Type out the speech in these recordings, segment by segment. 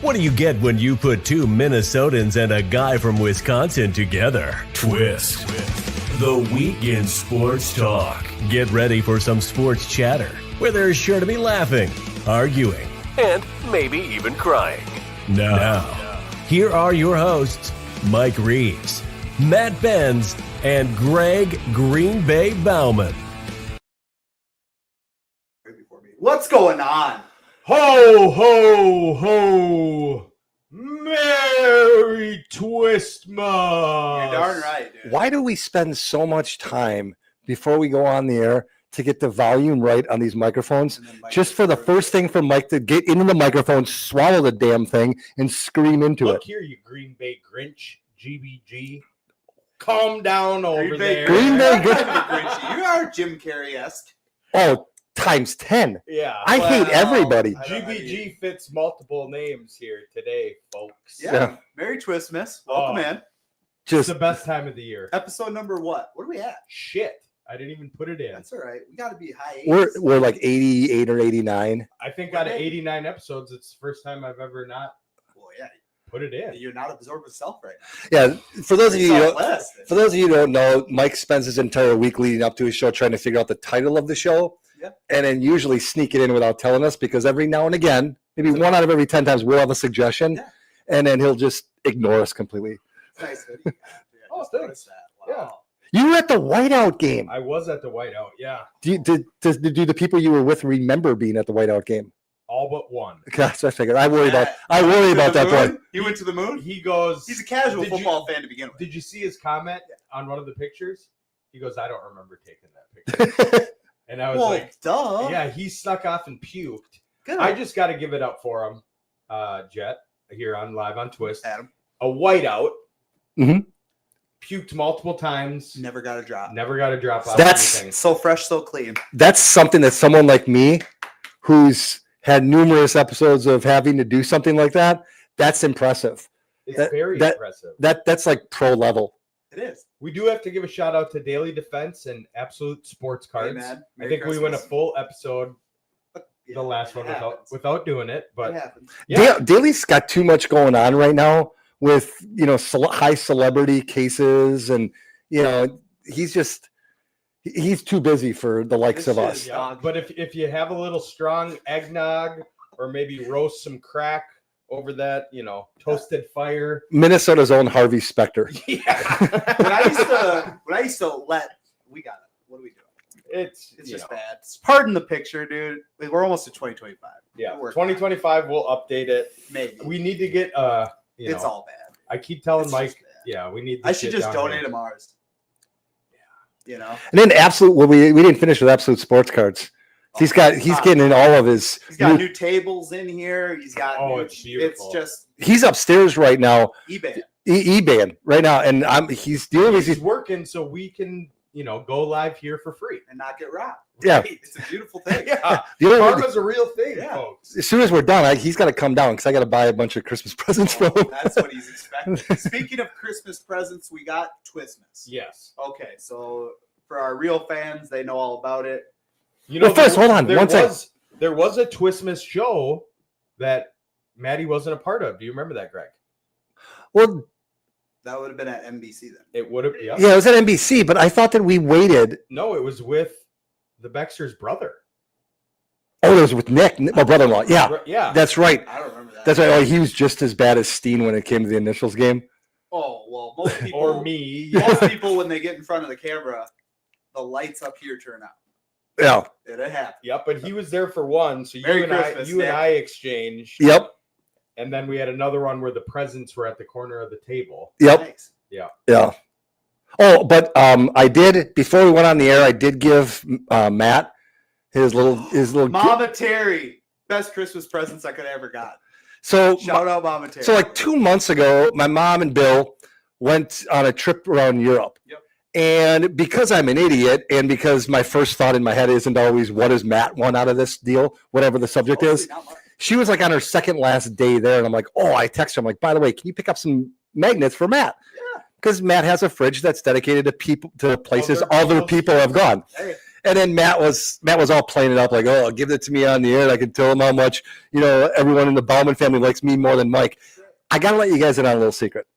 What do you get when you put two Minnesotans and a guy from Wisconsin together? Twist. The week in sports talk. Get ready for some sports chatter where there's sure to be laughing, arguing, and maybe even crying. Now, here are your hosts, Mike Reeves, Matt Benz, and Greg Green Bay Bauman. What's going on? Ho, ho, ho. Merry Twistmas. You're darn right, dude. Why do we spend so much time before we go on the air to get the volume right on these microphones? Just for the first thing for Mike to get into the microphone, swallow the damn thing, and scream into it. Look here, you Green Bay Grinch, GBG. Calm down over there. Green Bay Grinch. You are Jim Carrey-esque. Oh, times 10. Yeah. I hate everybody. GBG fits multiple names here today, folks. Yeah. Merry Twistmas. Welcome in. It's the best time of the year. Episode number what? What are we at? Shit. I didn't even put it in. That's all right. We got to be high 80s. 80s. We're like 88 or 89. I think out of 89 episodes, it's the first time I've ever not put it in. You're not absorbed with self right now. Yeah. For those of you who don't know, Mike spends his entire week leading up to his show trying to figure out the title of the show. Yep. And then usually sneak it in without telling us, because every now and again, maybe one out of every 10 times, we'll have a suggestion, and then he'll just ignore us completely. Nice. Oh, thanks. Wow. You were at the whiteout game. I was at the whiteout, yeah. Do the people you were with remember being at the whiteout game? All but one. Gosh, I figured. I worry about that boy. He went to the moon? He goes. He's a casual football fan to begin with. Did you see his comment on one of the pictures? He goes, I don't remember taking that picture. And I was like, duh. Yeah, he snuck off and puked. Good. I just got to give it up for him, Jet, here on Live on Twist. Adam. A whiteout. Mm-hmm. Puked multiple times. Never got a drop. Never got a drop off. That's so fresh, so clean. That's something that someone like me, who's had numerous episodes of having to do something like that, that's impressive. It's very impressive. That's like pro level. It is. We do have to give a shout out to Daily Defense and Absolute Sports Cards. Hey, I think we went a full episode, the last one, without doing it. But Daly's got too much going on right now with high celebrity cases, and he's too busy for the likes of us. Yeah. But if you have a little strong eggnog, or maybe roast some crack over that, toasted fire. Minnesota's own Harvey Specter. Yeah. when I used to let, we got it. What are we doing? It's just bad. Pardon the picture, dude. We're almost to 2025. Yeah. 2025, we'll update it. Maybe. We need to get, it's all bad. I keep telling Mike, we need I should just donate him ours. Yeah. And then Absolute, we didn't finish with Absolute Sports Cards. He's getting in all of his. He's got new tables in here. He's got. It's beautiful. It's just. He's upstairs right now. eBay right now, and he's working so we can go live here for free and not get robbed. Yeah, it's a beautiful thing. Karma's a real thing, folks. As soon as we're done, he's got to come down because I got to buy a bunch of Christmas presents for him. That's what he's expecting. Speaking of Christmas presents, we got Twistmas. Yes. Okay, so for our real fans, they know all about it. First, hold on. There was a Twistmas show that Maddie wasn't a part of. Do you remember that, Greg? Well, that would have been at NBC then. It would have. Yeah, it was at NBC, but I thought that we waited. No, it was with the Baxter's brother. Oh, it was with Nick, my brother-in-law. Yeah, that's right. I don't remember that. That's right. Oh, he was just as bad as Steen when it came to the initials game. Oh, well, most people. Or me. Most people, when they get in front of the camera, the lights up here turn out. Yeah. It happened. Yep, but he was there for one, so Merry and I exchanged. Yep. And then we had another one where the presents were at the corner of the table. Yep. Nice. Yeah. Oh, but I did, before we went on the air, I did give Matt his little Mama Terry, best Christmas presents I could have ever got. So shout out Mama Terry. So like 2 months ago, my mom and Bill went on a trip around Europe. Yep. And because I'm an idiot, and because my first thought in my head isn't always what does Matt want out of this deal, whatever the subject is, she was like on her second last day there, and I'm like, I text her, I'm like, by the way, can you pick up some magnets for Matt? Yeah. Because Matt has a fridge that's dedicated to places other people have gone. Hey. And then Matt was all playing it up like, oh, give it to me on the air. I can tell him how much, everyone in the Bauman family likes me more than Mike. I got to let you guys in on a little secret.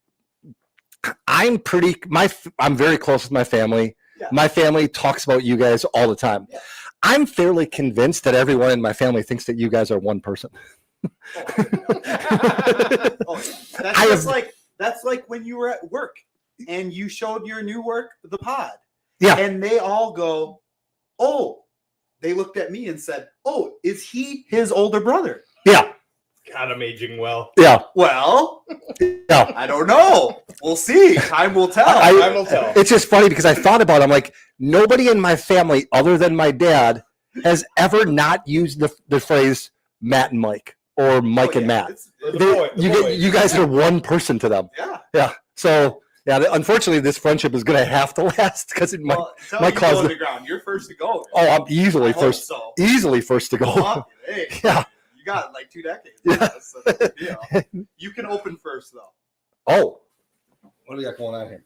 I'm very close with my family. Yeah. My family talks about you guys all the time. Yeah. I'm fairly convinced that everyone in my family thinks that you guys are one person. That's like when you were at work and you showed your new work, the pod. Yeah. And they all go, oh, they looked at me and said, oh, is he his older brother? Yeah. God, I'm aging well. Yeah. Well, yeah. I don't know. We'll see. Time will tell. Time will tell. It's just funny because I thought about it. I'm like, nobody in my family other than my dad has ever not used the phrase Matt and Mike or Mike and Matt. You guys are one person to them. Yeah. Yeah. So, yeah, unfortunately, this friendship is going to have to last because it might cause the ground. You're first to go. Oh, I'm easily first. So. Easily first to go. Hey, yeah. You got like 2 decades. Yeah. So that's a deal. You can open first, though. Oh. What do we got going on here?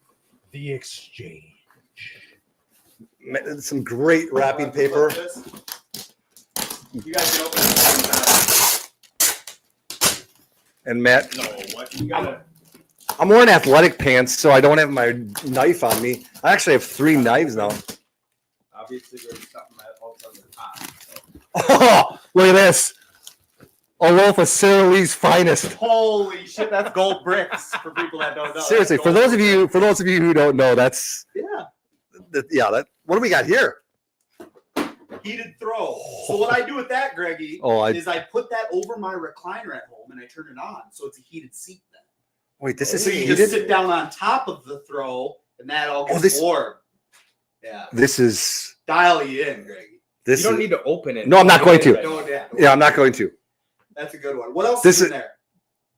The exchange. Some great wrapping paper. You guys can open it. And Matt. No, what you got? I'm wearing athletic pants, so I don't have my knife on me. I actually have 3 knives now. Obviously, there's something that all on the top. So. Oh, look at this. A loaf of Sara Lee's finest. Holy shit, that's gold bricks for people that don't know. Seriously, for those of you who don't know, that's what do we got here? Heated throw. So what I do with that, Greggy, is I put that over my recliner at home and I turn it on, so it's a heated seat then. Wait, this is so you just sit down on top of the throw and that all gets warm. Yeah. This is dial you in, Greggy. You don't need to open it. No, I'm not going to. Yeah, I'm not going to. That's a good one. What else is in there?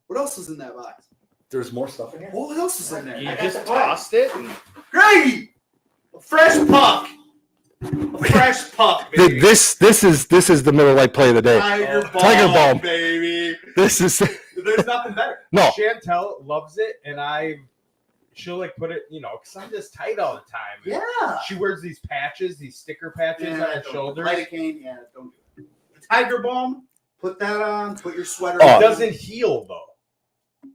What else is in that box? There's more stuff in here. What else is in there? You just tossed it. Greggy! A fresh puck. A fresh puck, baby. This is the Miller Lite play of the day. Tiger bomb, baby. This is. There's nothing better. No. Chantel loves it, and she'll like put it, because I'm just tight all the time. Yeah. She wears these patches, these sticker patches on her shoulders. Lidocaine, don't do it. The Tiger Balm, put that on. Put your sweater on. on. It doesn't heal though.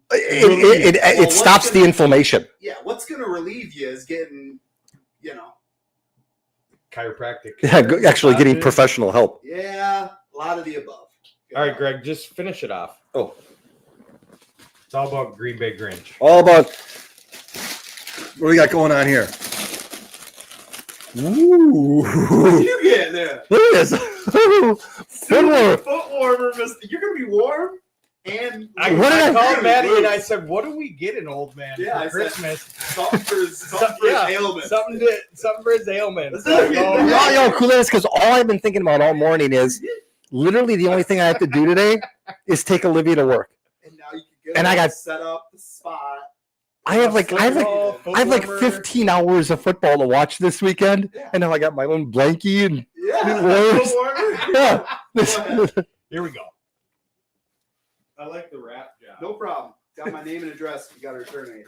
It stops the inflammation. Yeah, what's gonna relieve you is getting, chiropractic. Yeah, actually getting professional help. Yeah, a lot of the above. All right, Greg, just finish it off. Oh. It's all about Green Bay Grinch. All about what do we got going on here? Ooh. What you getting there? Look at this. Foot warmer, mister. You're going to be warm? And I called Maddie and I said, what do we get an old man for Christmas? Something for his ailment. Something for his ailment. Yo, cool is because all I've been thinking about all morning is literally the only thing I have to do today is take Olivia to work. And now you can get I got set up the spot. I have like 15 hours of football to watch this weekend, and now I got my own blankie and Here we go. I like the wrap job. No problem. Got my name and address. You got to return it.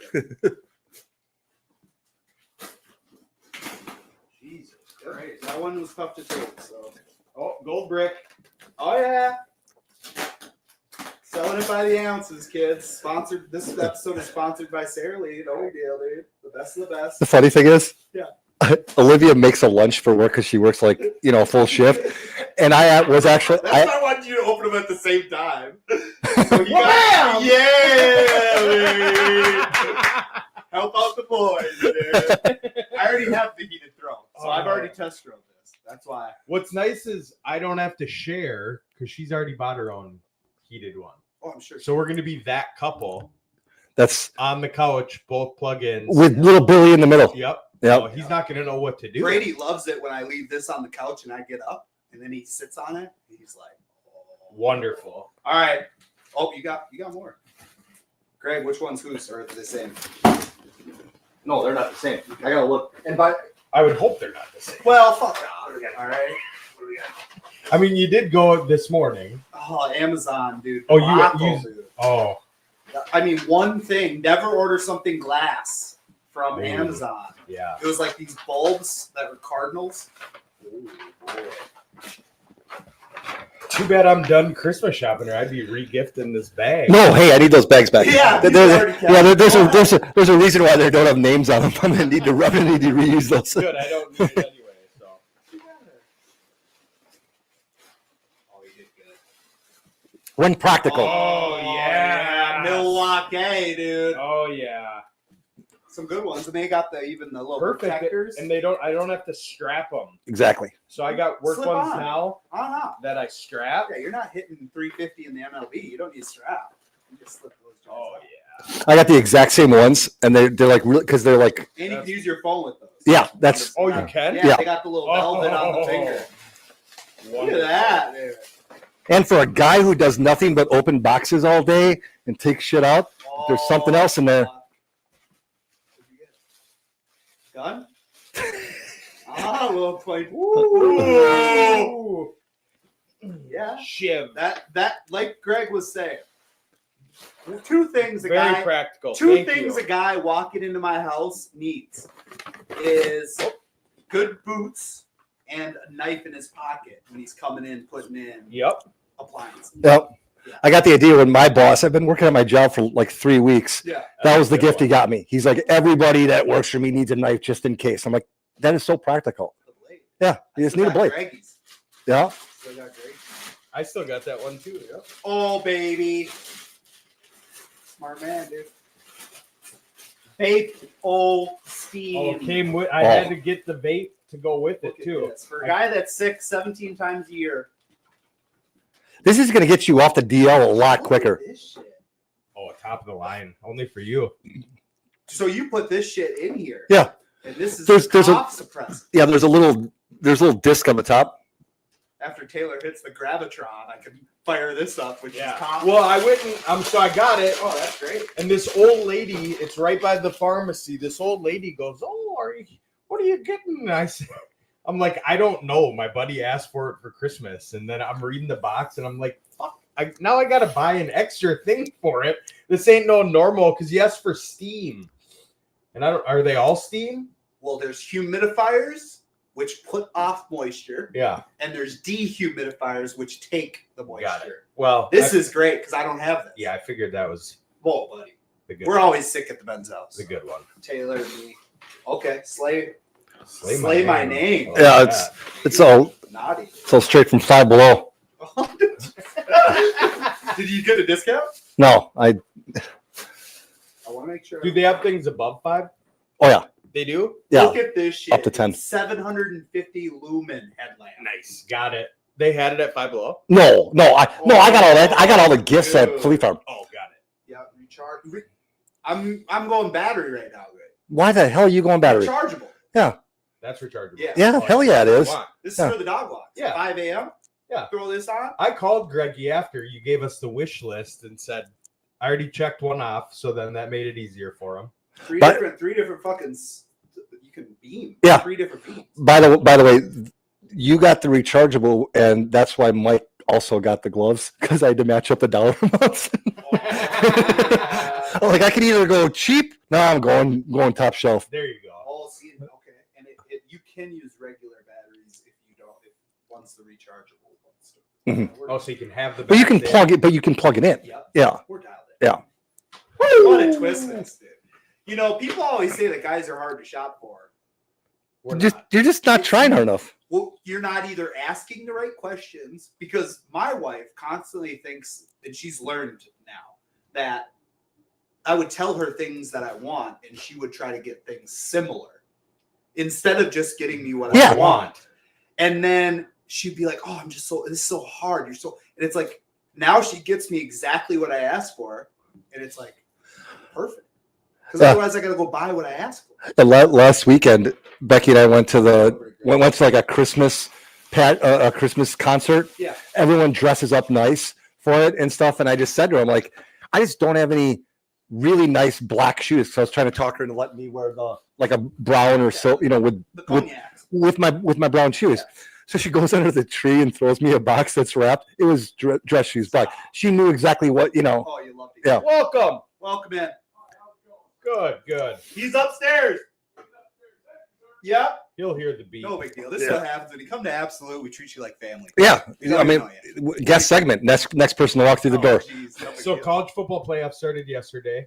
Jesus Christ. That one was tough to take. So. Oh, gold brick. Oh, yeah. Selling it by the ounces, kids. Sponsored. This episode is sponsored by Sara Lee. No big deal, dude. The best of the best. The funny thing is, Olivia makes a lunch for work because she works like a full shift, and I was actually. That's why I wanted you to open them at the same time. So baby. Help out the boys, dude. I already have the heated throw, so I've already test drove this. That's why. What's nice is I don't have to share because she's already bought her own heated one. Oh, I'm sure. So we're going to be that couple. That's on the couch, both plug-ins with little Billy in the middle. Yep. Yep. So he's not going to know what to do. Brady loves it when I leave this on the couch and I get up and then he sits on it. He's like, wonderful. All right. Oh, you got more. Greg, which one's whose? Or are they the same? No, they're not the same. I gotta look. And I would hope they're not the same. Well, fuck off. All right. What do we got? I mean, you did go this morning. Oh, Amazon, dude. Oh, you. Oh. I mean, one thing. Never order something glass from Amazon. Yeah. It was like these bulbs that were cardinals. Too bad I'm done Christmas shopping, or I'd be re-gifting this bag. No, hey, I need those bags back. Yeah, there's a reason why they don't have names on them. I'm gonna need to reuse those. Good, I don't need it anyway. So. Oh, you did good. When practical. Oh yeah, Milwaukee, dude. Oh yeah. Some good ones, and they got even the little protectors, and I don't have to strap them. Exactly. So I got work Slip ones on. now that I strap. Yeah, you're not hitting 350 in the MLB. You don't need a strap. You just slip those. Oh yeah. I got the exact same ones, and they're like really because they're like. And you can use your phone with those. Yeah, that's. Oh, you can. Yeah, they got the little velvet on the finger. Look at that, dude. And for a guy who does nothing but open boxes all day and take shit out, there's something else in there. Gun? Well, quite. Ooh. Yeah. Shiv. That like Greg was saying. Two things a Very guy. practical. Two things a guy walking into my house needs is good boots and a knife in his pocket when he's coming in, putting in appliances. Yep. I got the idea when my boss, I've been working at my job for like 3 weeks. Yeah. That was the gift he got me. He's like, everybody that works for me needs a knife just in case. I'm like, that is so practical. Yeah. You just need a blade. Greggy's. Yeah. Still got Greggy's. I still got that one too. Yep. Oh, baby. Smart man, dude. Vape, steam. Oh, it came with. I had to get the vape to go with it too. For a guy that's sick 17 times a year. This is going to get you off the DL a lot quicker. This shit. Oh, top of the line, only for you. So you put this shit in here. Yeah. And this is there's cough suppressant. Yeah, there's a little disc on the top. After Taylor hits the Gravitron, I can fire this up, which is cough. Well, I went and so I got it. Oh, that's great. And this old lady, it's right by the pharmacy. This old lady goes, "Oh, what are you getting?" And I said, I'm like, I don't know. My buddy asked for it for Christmas. And then I'm reading the box and I'm like, fuck, now I got to buy an extra thing for it. This ain't no normal because he asked for steam. And are they all steam? Well, there's humidifiers, which put off moisture. Yeah. And there's dehumidifiers, which take the moisture. Got it. Well, this is great because I don't have this. Yeah, I figured that was. Whoa, buddy. We're always sick at the Ben's house. The good one. Taylor, me. Okay, slay my name. Yeah, it's all naughty. It's all straight from Five Below. Did you get a discount? No, I want to make sure. Do they have things above 5? Oh yeah, they do. Yeah, look at this shit. Up to 10. 750 lumen headlamp. Nice, got it. They had it at Five Below. No, I got all that. I got all the gifts at Flea Farm. Oh, got it. Yeah, recharge. I'm going battery right now, Greg. Why the hell are you going battery? Rechargeable. Yeah. That's rechargeable. Yeah, hell yeah, it is. This is for the dog walk. Yeah. 5 a.m. Yeah. Throw this on. I called Greggy after you gave us the wish list and said, I already checked one off, so then that made it easier for him. Three different fucking. You can beam. Yeah. 3 different beams. By the way, you got the rechargeable, and that's why Mike also got the gloves because I had to match up the dollar amounts. Like I could either go cheap. No, I'm going top shelf. There you go. Oh, see, okay, and you can use regular batteries if you don't. Once the rechargeable wants to. Mm-hmm. Oh, so you can have the. But you can plug it. But you can plug it in. Yep. Yeah. We're dialed in. Yeah. What a Twistmas, dude. You know, people always say that guys are hard to shop for. You're just not trying hard enough. Well, you're not either asking the right questions because my wife constantly thinks, and she's learned now, that I would tell her things that I want and she would try to get things similar instead of just getting me what I want. And then she'd be like, oh, this is so hard. And it's like, now she gets me exactly what I asked for. And it's like, perfect. Because otherwise I got to go buy what I asked for. Last weekend, Becky and I went to like a Christmas concert. Yeah. Everyone dresses up nice for it and stuff. And I just said to her, I'm like, I just don't have any really nice black shoes. So I was trying to talk her into letting me wear like a brown or so, with my brown shoes. Yeah. So she goes under the tree and throws me a box that's wrapped. It was dress shoes black. She knew exactly what, Oh, you love it. Yeah. Welcome in. Good. He's upstairs. Yep. He'll hear the beat. No big deal. This is what happens when you come to Absolute. We treat you like family. Yeah, We don't I mean, even know you. guest segment. Next person to walk through the door. Geez, no big So deal. college football playoffs started yesterday.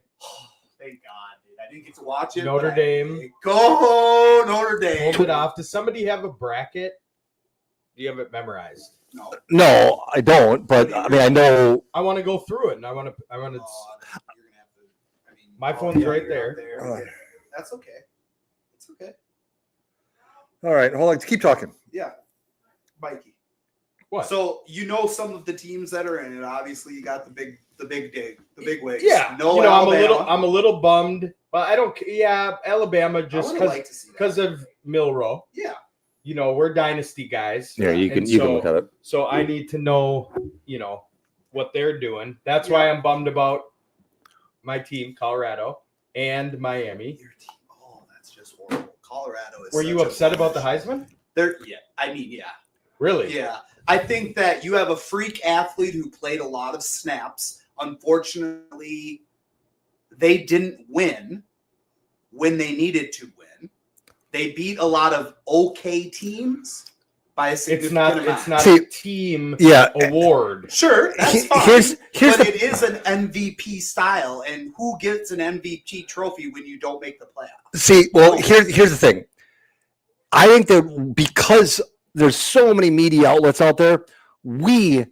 Thank God, dude. I didn't get to watch it. Notre but Dame. Go Notre Dame. Hold it off. Does somebody have a bracket? Do you have it memorized? No. No, I don't. But I mean, I know. I want to go through it, and I want to. Oh, you're gonna have to. I mean, My phone's right you're there. up That's okay. It's okay. All right, hold on. Keep talking. Yeah, Mikey. What? So you know some of the teams that are in it. Obviously, you got the big wigs. Yeah, No, you know, Alabama. I'm a little bummed, but I don't. Yeah, Alabama just because of Milroe. Yeah. You know, we're dynasty guys. Yeah, you can And look at it. So I need to know, you know, what they're doing. That's why I'm bummed about my team, Colorado and Miami. Your team. Oh, that's just horrible. Colorado is. Were you upset about the Heisman? Yeah. Really? Yeah. I think that you have a freak athlete who played a lot of snaps. Unfortunately, they didn't win when they needed to win. They beat a lot of okay teams by a significant amount. It's not a team award. Sure, that's fine. But it is an MVP style, and who gets an MVP trophy when you don't make the playoffs? See, well, here's the thing. I think that because there's so many media outlets out there, we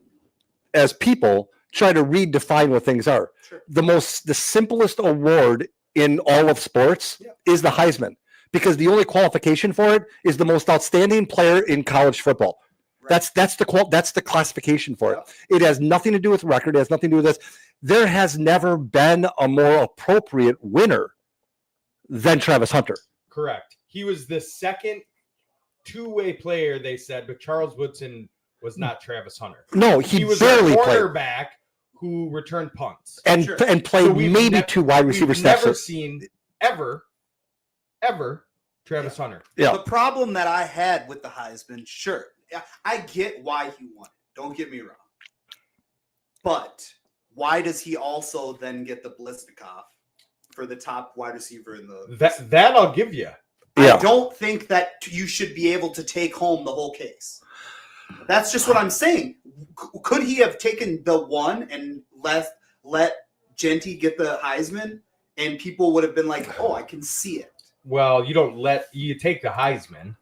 as people try to redefine what things are. Sure. The simplest award in all of sports is the Heisman, because the only qualification for it is the most outstanding player in college football. Right. That's the classification for it. It has nothing to do with record. It has nothing to do with this. There has never been a more appropriate winner than Travis Hunter. Correct. He was the second two-way player, they said, but Charles Woodson was not Travis Hunter. No, he was barely a played. Quarterback who returned punts and played so maybe two wide receiver snaps. Never seen ever Travis Hunter. Yeah. The problem that I had with the Heisman, sure, I get why he won it. Don't get me wrong. But why does he also then get the Blistikoff for the top wide receiver in the that I'll give you. I don't think that you should be able to take home the whole case. That's just what I'm saying. Could he have taken the one and let Genty get the Heisman, and people would have been like, "Oh, I can see it." Well, you take the Heisman.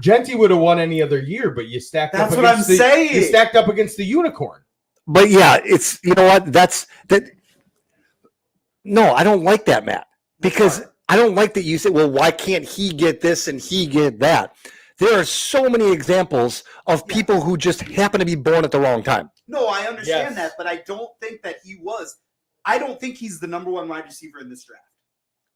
Genty would have won any other year, but you stacked That's up what I'm saying. You stacked up against the unicorn. But yeah, it's you know what? That. No, I don't like that, Matt, because I don't like that you say, well, why can't he get this and he get that? There are so many examples of people who just happen to be born at the wrong time. No, I understand that, but I don't think that he was. I don't think he's the number one wide receiver in this draft.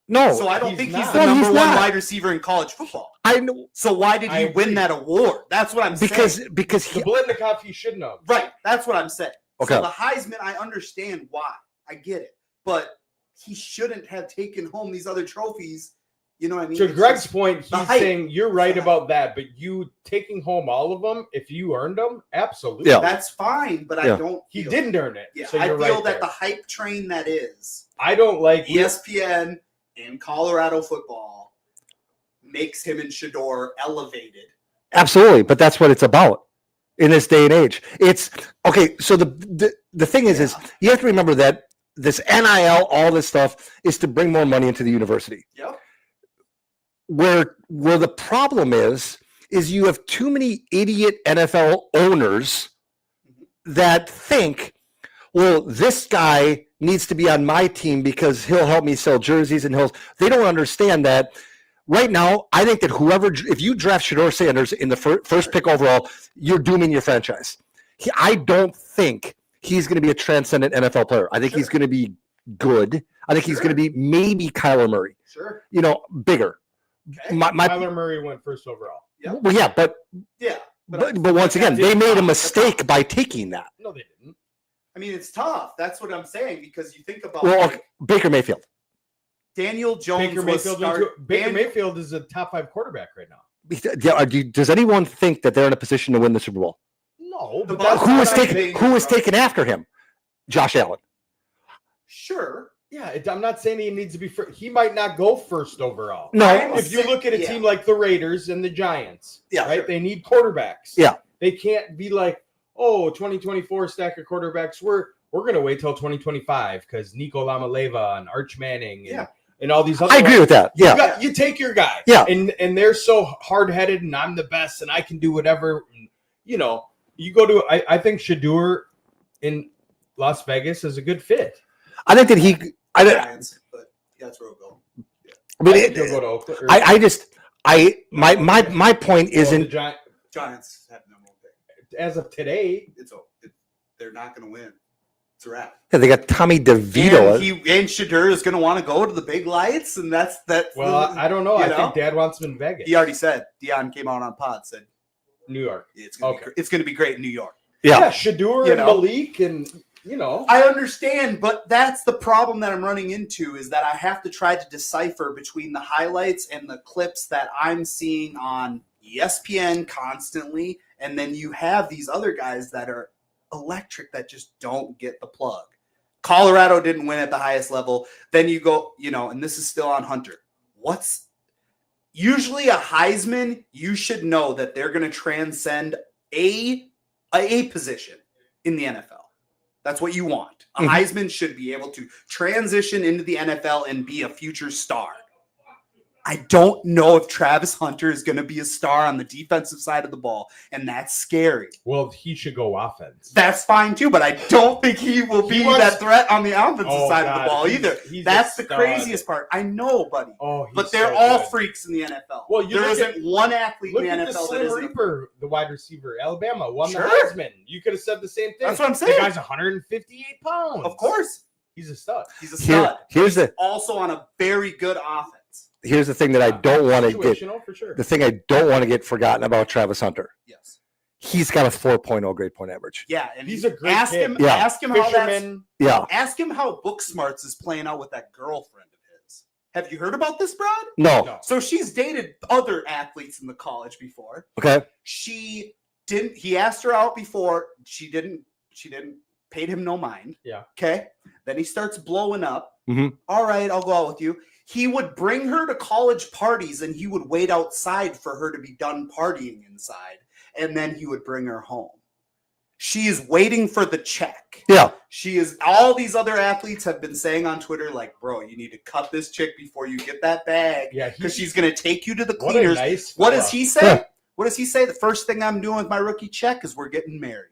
No. So I don't think he's the number one wide receiver in college football. I know. So why did he win that award? That's what I'm saying. Because the Blitnikoff he shouldn't have. Right. That's what I'm saying. Okay. So the Heisman, I understand why. I get it. But he shouldn't have taken home these other trophies. You know what I mean? To Greg's point, he's saying you're right about that, but you taking home all of them, if you earned them, absolutely. Yeah. That's fine, but I don't. He didn't earn it. Yeah, so I feel that there. the hype train that is. I don't like ESPN and Colorado football makes him and Shador elevated. Absolutely, but that's what it's about in this day and age. It's okay. So the thing is you have to remember that this NIL, all this stuff, is to bring more money into the university. Yep. Where the problem is you have too many idiot NFL owners that think, well, this guy needs to be on my team because he'll help me sell jerseys and they don't understand that right now. I think that if you draft Shador Sanders in the first pick overall, you're dooming your franchise. I don't think he's going to be a transcendent NFL player. I think he's going to be good. I think he's going to be maybe Kyler Murray. Sure. You know, bigger. Okay. Kyler Murray went first overall. Yep. Well, yeah, but once again, they made a mistake by taking that. No, they didn't. I mean, it's tough. That's what I'm saying, because you think about Baker Mayfield. Daniel Jones. Baker Mayfield is a top 5 quarterback right now. Does anyone think that they're in a position to win the Super Bowl? No, but who was taken after him? Josh Allen. Sure. Yeah, I'm not saying he needs to be first. He might not go first overall. No, If you look at a team like the Raiders and the Giants, right? Sure. They need quarterbacks. Yeah. They can't be like, 2024 stack of quarterbacks. We're going to wait till 2025 because Nico Lamaleva and Arch Manning and all these other I agree with that. Yeah. You take your guy. Yeah. And they're so hard-headed and I'm the best and I can do whatever. And, you go to I think Shador in Las Vegas is a good fit. I think that Giants, but that's where we'll go. Yeah. I mean, He'll go to Oakland, or- my point Well, isn't. the Giants have number one pick. as of today. They're not going to win. It's a wrap. Yeah, they got Tommy DeVito. And Shador is going to want to go to the big lights, and that's that. Well, I don't know. You I know? think Dad wants him in Vegas. He already said. Dion came out on pod, said New York. it's going to be great in New York. Yeah, Shador and know? Malik and I understand, but that's the problem that I'm running into is that I have to try to decipher between the highlights and the clips that I'm seeing on ESPN constantly, and then you have these other guys that are electric that just don't get the plug. Colorado didn't win at the highest level. Then you go, and this is still on Hunter. What's usually a Heisman? You should know that they're going to transcend a position in the NFL. That's what you want. A Heisman should be able to transition into the NFL and be a future star. I don't know if Travis Hunter is going to be a star on the defensive side of the ball, and that's scary. well, he should go offense. That's fine too, but I don't think he will be that threat on the offensive side of the ball either. That's the craziest part. I know, buddy. But they're all freaks in the NFL. Well, there isn't one athlete in the NFL the that Slim isn't. Reaper, the wide receiver, Alabama, won the Sure. Heisman. You could have said the same thing. That's what I'm saying. The guy's 158 pounds. Of course. He's a stud. He's a stud. Here's He's also on a very good offense. Here's the thing that I don't want to get. Situational, for sure. The thing I don't want to get forgotten about Travis Hunter. Yes. He's got a 4.0 grade point average. Yeah, and He's a great ask kid. him. Yeah. Ask him how that's. Fisherman. Yeah. Ask him how Book Smarts is playing out with that girlfriend of his. Have you heard about this, Brad? No. So she's dated other athletes in the college before. Okay. She didn't. He asked her out before. She didn't. Paid him no mind. Yeah. Okay. Then he starts blowing up. Mhm. All right, I'll go out with you. He would bring her to college parties and he would wait outside for her to be done partying inside. And then he would bring her home. She is waiting for the check. Yeah. She is. All these other athletes have been saying on Twitter, like, bro, you need to cut this chick before you get that bag. Yeah, Because she's going to take you to the What a cleaners. nice What fella. does he say? What does he say? The first thing I'm doing with my rookie check is we're getting married.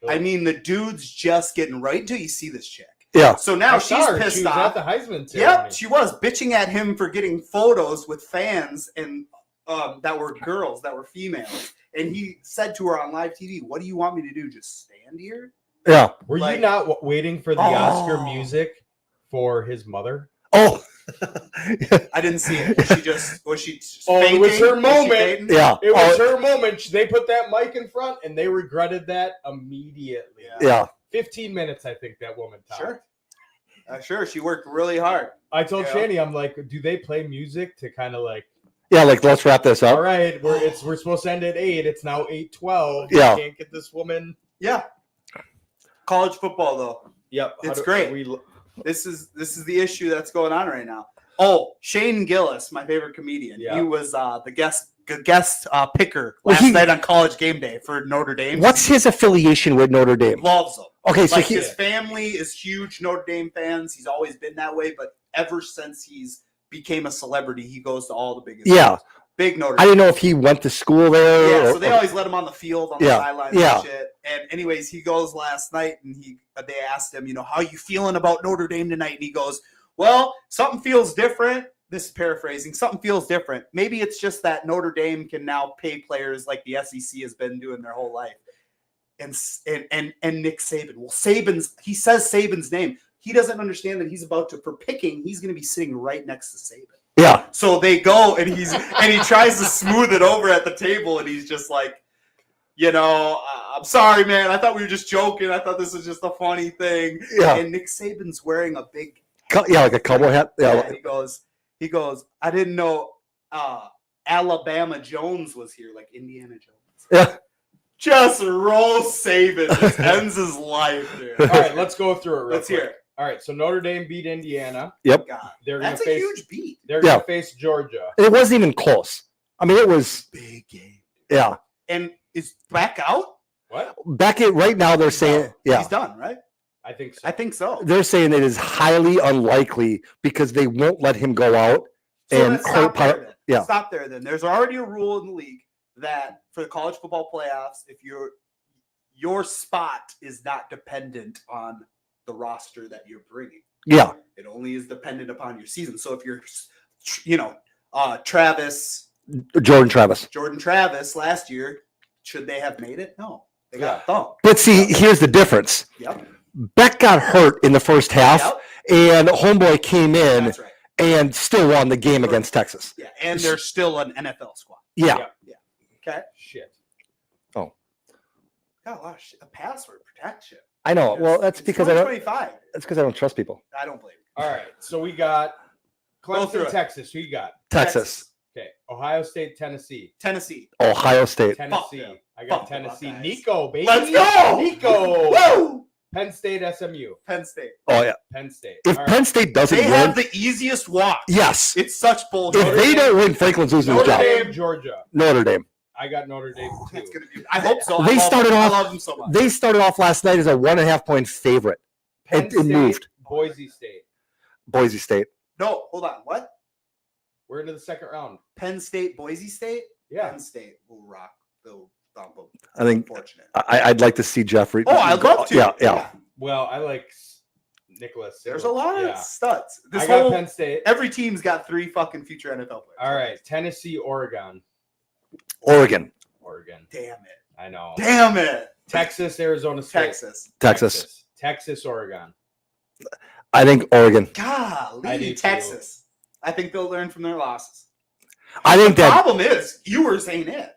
I mean, the dude's just getting right until you see this chick. Yeah. So now I saw she's her. pissed She was off. at the Heisman ceremony. Yep, she was bitching at him for getting photos with fans and that were girls, that were females. And he said to her on live TV, "What do you want me to do? Just stand here?" Yeah. Were Like- you not waiting for the Oscar music for his mother? Oh. I didn't see it. Was she Oh, it was fainting? her Was she moment. fainting? Yeah. It was Oh, her moment. They put that mic in front, and they regretted that immediately. yeah. 15 minutes, I think that woman talked. Sure. Sure. She worked really hard. I told Yeah. Shani, I'm like, do they play music to kind of like, Yeah. Like, let's wrap this all up. right, we're supposed to end at 8. It's now 8:12. Yeah. We can't get this woman. Yeah. College football, though. Yep. It's great. This is the issue that's going on right now. Oh, Shane Gillis, my favorite comedian. Yeah. He was the guest picker Well, last night on College Game Day for Notre Dame. What's his affiliation with Notre Dame? Loves them. Okay, so Like he, his family is huge Notre Dame fans. He's always been that way, but ever since he's became a celebrity, he goes to all the biggest Yeah. games. Big Notre I Dame. didn't know if he went to school there. Yeah, or- so they always let him on the field, on the Yeah, sidelines yeah. and shit. And anyways, he goes last night and they asked him, how you feeling about Notre Dame tonight? And he goes, well, something feels different. This is paraphrasing. Something feels different. Maybe it's just that Notre Dame can now pay players like the SEC has been doing their whole life. And Nick Saban. Well, he says Saban's name. He doesn't understand that he's about to, for picking, he's going to be sitting right next to Saban. Yeah. So they go and he tries to smooth it over at the table and he's just like, I'm sorry, man. I thought we were just joking. I thought this was just a funny thing. Yeah. And Nick Saban's wearing a big Yeah, like a cowboy hat. yeah, Yeah. and he goes, I didn't know Alabama Jones was here, like Indiana Jones. Yeah. Just roll Saban. Just ends his life, dude. All right, let's go through it real Let's quick. hear it. All right, so Notre Dame beat Indiana. Yep. God, They're going that's to a face. huge beat. They're Yeah. going to face Georgia. It wasn't even close. I mean, it was. Big game. Yeah. And is back out? What? Back at right now, they're saying, yeah, He's done, right? I think so. I think so. they're saying it is highly unlikely because they won't let him go out. So And let's stop Hart- there then. yeah. Stop there then. There's already a rule in the league that for the college football playoffs, if your spot is not dependent on the roster that you're bringing. Yeah. It only is dependent upon your season. So if you're, Jordan Travis last year, should they have made it? No, they got thumped. But see, here's the difference. Yep. Beck got hurt in the first half, and Homeboy came in That's right. and still won the game against Texas. Yeah, and they're still an NFL squad. Yeah. Okay. Shit. Got a lot of shit. A password protection. I know. Well, that's It's because I don't. 2025. That's because I don't trust people. I don't blame you. All right, so we got Go through Clemson, it. Texas. Who you got? Texas, Okay, Ohio State, Tennessee. Tennessee. Ohio State. Tennessee. them. I got Fuck them Tennessee. Buckeyes. Nico, baby. Let's go! Nico. Woo! Penn State, SMU. Penn State. Oh yeah. Penn State. If All Penn State doesn't They win, have the easiest walk. yes. It's such bullshit. If they don't win, Franklin's losing his Notre job. Dame, Georgia. Notre Dame. I got Notre Dame too. That's gonna be. I hope so. They I started off- love them so much. They started off last night as a 1.5 point favorite. Penn It State, moved. Boise State. Boise State. No, hold on. What? We're into the second round. Penn State, Boise State. Yeah. Penn State will rock. They'll thump them. I think Unfortunate. I'd like to see Jeffrey. Oh, I'd love to. Yeah. Well, I like Nicholas. There's a lot of studs. I This got whole Penn State. every team's got 3 fucking future NFL players. All right, Tennessee, Oregon. Oregon. Oregon. Damn it. I know. Damn it. Texas, Arizona State. Texas. Texas, Oregon. I think Oregon. I Golly, do Texas. I think they'll learn from their losses. I think The that. problem is you were saying it.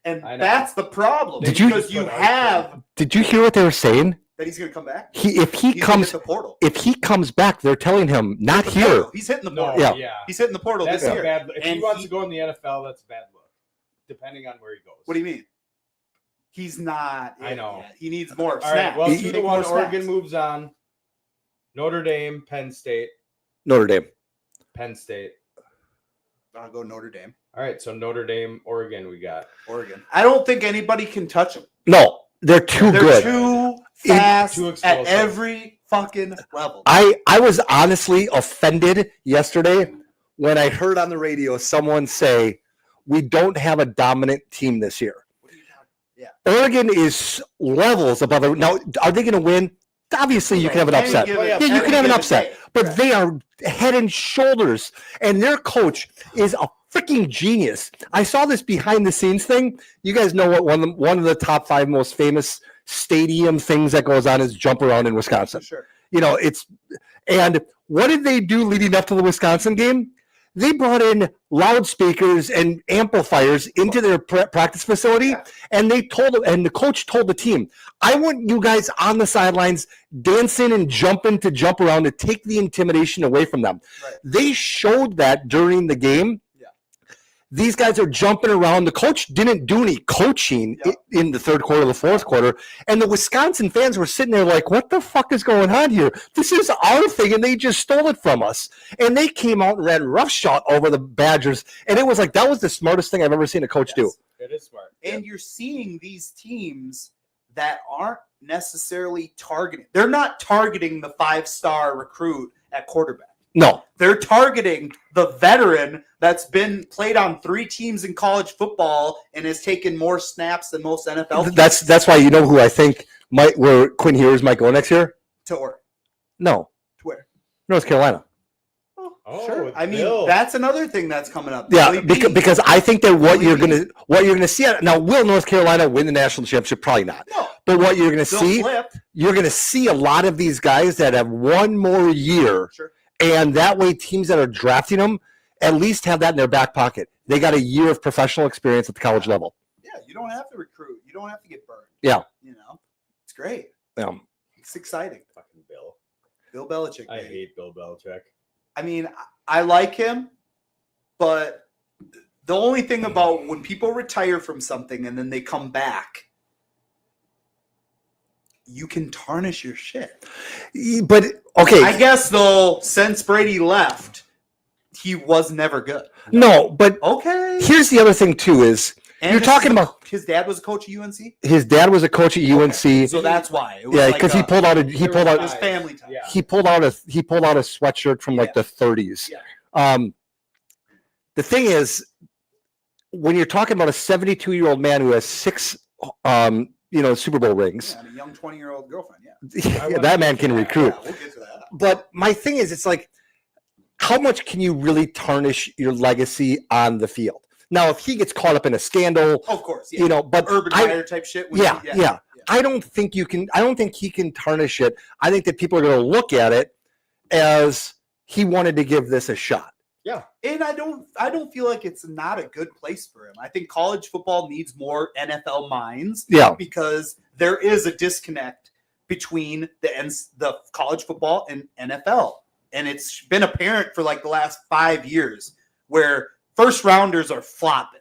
And I know. that's the problem. Did you- Because you have Did you hear what they were saying? that he's going to come back. If he He's gonna comes, hit the portal. if he comes back, they're telling him not The here. portal. He's hitting the No, portal. Yeah. yeah. He's hitting the portal That's this a year. bad look. If he And wants he- to go in the NFL, that's a bad look. Depending on where he goes. What do you mean? He's not. I know. Yet. He needs more All right, snaps. well, He 2 needs to 1, more Oregon snaps. moves on. Notre Dame, Penn State. Notre Dame. Penn State. I'll go Notre Dame. All right, so Notre Dame, Oregon, we got. Oregon. I don't think anybody can touch them. No, they're too They're good. too fast Too at explosive. every fucking level. I was honestly offended yesterday when I heard on the radio someone say we don't have a dominant team this year. What are you talking? Yeah. Oregon is levels above. Now, are they going to win? Obviously, you can have an Any upset. given- Yeah, you any can have an given upset, day. but Right. they are head and shoulders, and their coach is a freaking genius. I saw this behind the scenes thing. You guys know what one of the top 5 most famous stadium things that goes on is Jump Around in Wisconsin. Sure. You know, and what did they do leading up to the Wisconsin game? They brought in loudspeakers and amplifiers into their practice facility, Yeah. and the coach told the team, I want you guys on the sidelines dancing and jumping to jump around to take the intimidation away from them. Right. They showed that during the game. Yeah. These guys are jumping around. The coach didn't do any coaching Yeah. in the third quarter, the fourth quarter, and the Wisconsin fans were sitting there like, what the fuck is going on here? This is our thing, and they just stole it from us. And they came out and ran roughshod over the Badgers, and it was like, that was the smartest thing I've ever seen a coach do. Yes. It is smart. And you're seeing these teams that aren't necessarily targeting. They're not targeting the 5-star recruit at quarterback. No. They're targeting the veteran that's been played on 3 teams in college football and has taken more snaps than most NFL teams That's why you know who I think where Quinn Ewers might go next year? to Oregon. No. To where? North Carolina. Oh, Sure. with I mean, Bill. that's another thing that's coming up. Yeah, Billy B. because I think that what Billy you're B. gonna see now, will North Carolina win the national championship? Probably not. No, But what you're gonna they'll see, flip. you're gonna see a lot of these guys that have one more year, Sure. and that way teams that are drafting them at least have that in their back pocket. They got a year of professional experience at the college level. Yeah, you don't have to recruit. You don't have to get burned. Yeah. You know, it's great. It's exciting. Fucking Bill. Bill Belichick. I baby. hate Bill Belichick. I mean, I like him, but the only thing about when people retire from something and then they come back, you can tarnish your shit. But Okay. I guess though, since Brady left, he was never good. No, but Okay. here's the other thing too is And you're talking about his dad was a coach at UNC. his dad was a coach at UNC. Okay. So that's why. It was Yeah, like because he pulled out his family time. Yeah. he pulled out a sweatshirt from like the 30s. Yeah. The thing is, when you're talking about a 72-year-old man who has 6 Super Bowl rings, Yeah, and a young 20-year-old girlfriend. Yeah. that man can recruit. Yeah, we'll get to that. But my thing is, it's like, how much can you really tarnish your legacy on the field? Now, if he gets caught up in a scandal, Of course. Yeah. but Urban Meyer type shit. Yeah. I don't think you can. I don't think he can tarnish it. I think that people are going to look at it as he wanted to give this a shot. Yeah. And I don't feel like it's not a good place for him. I think college football needs more NFL minds. Yeah. Because there is a disconnect between the college football and NFL. And it's been apparent for like the last 5 years where first rounders are flopping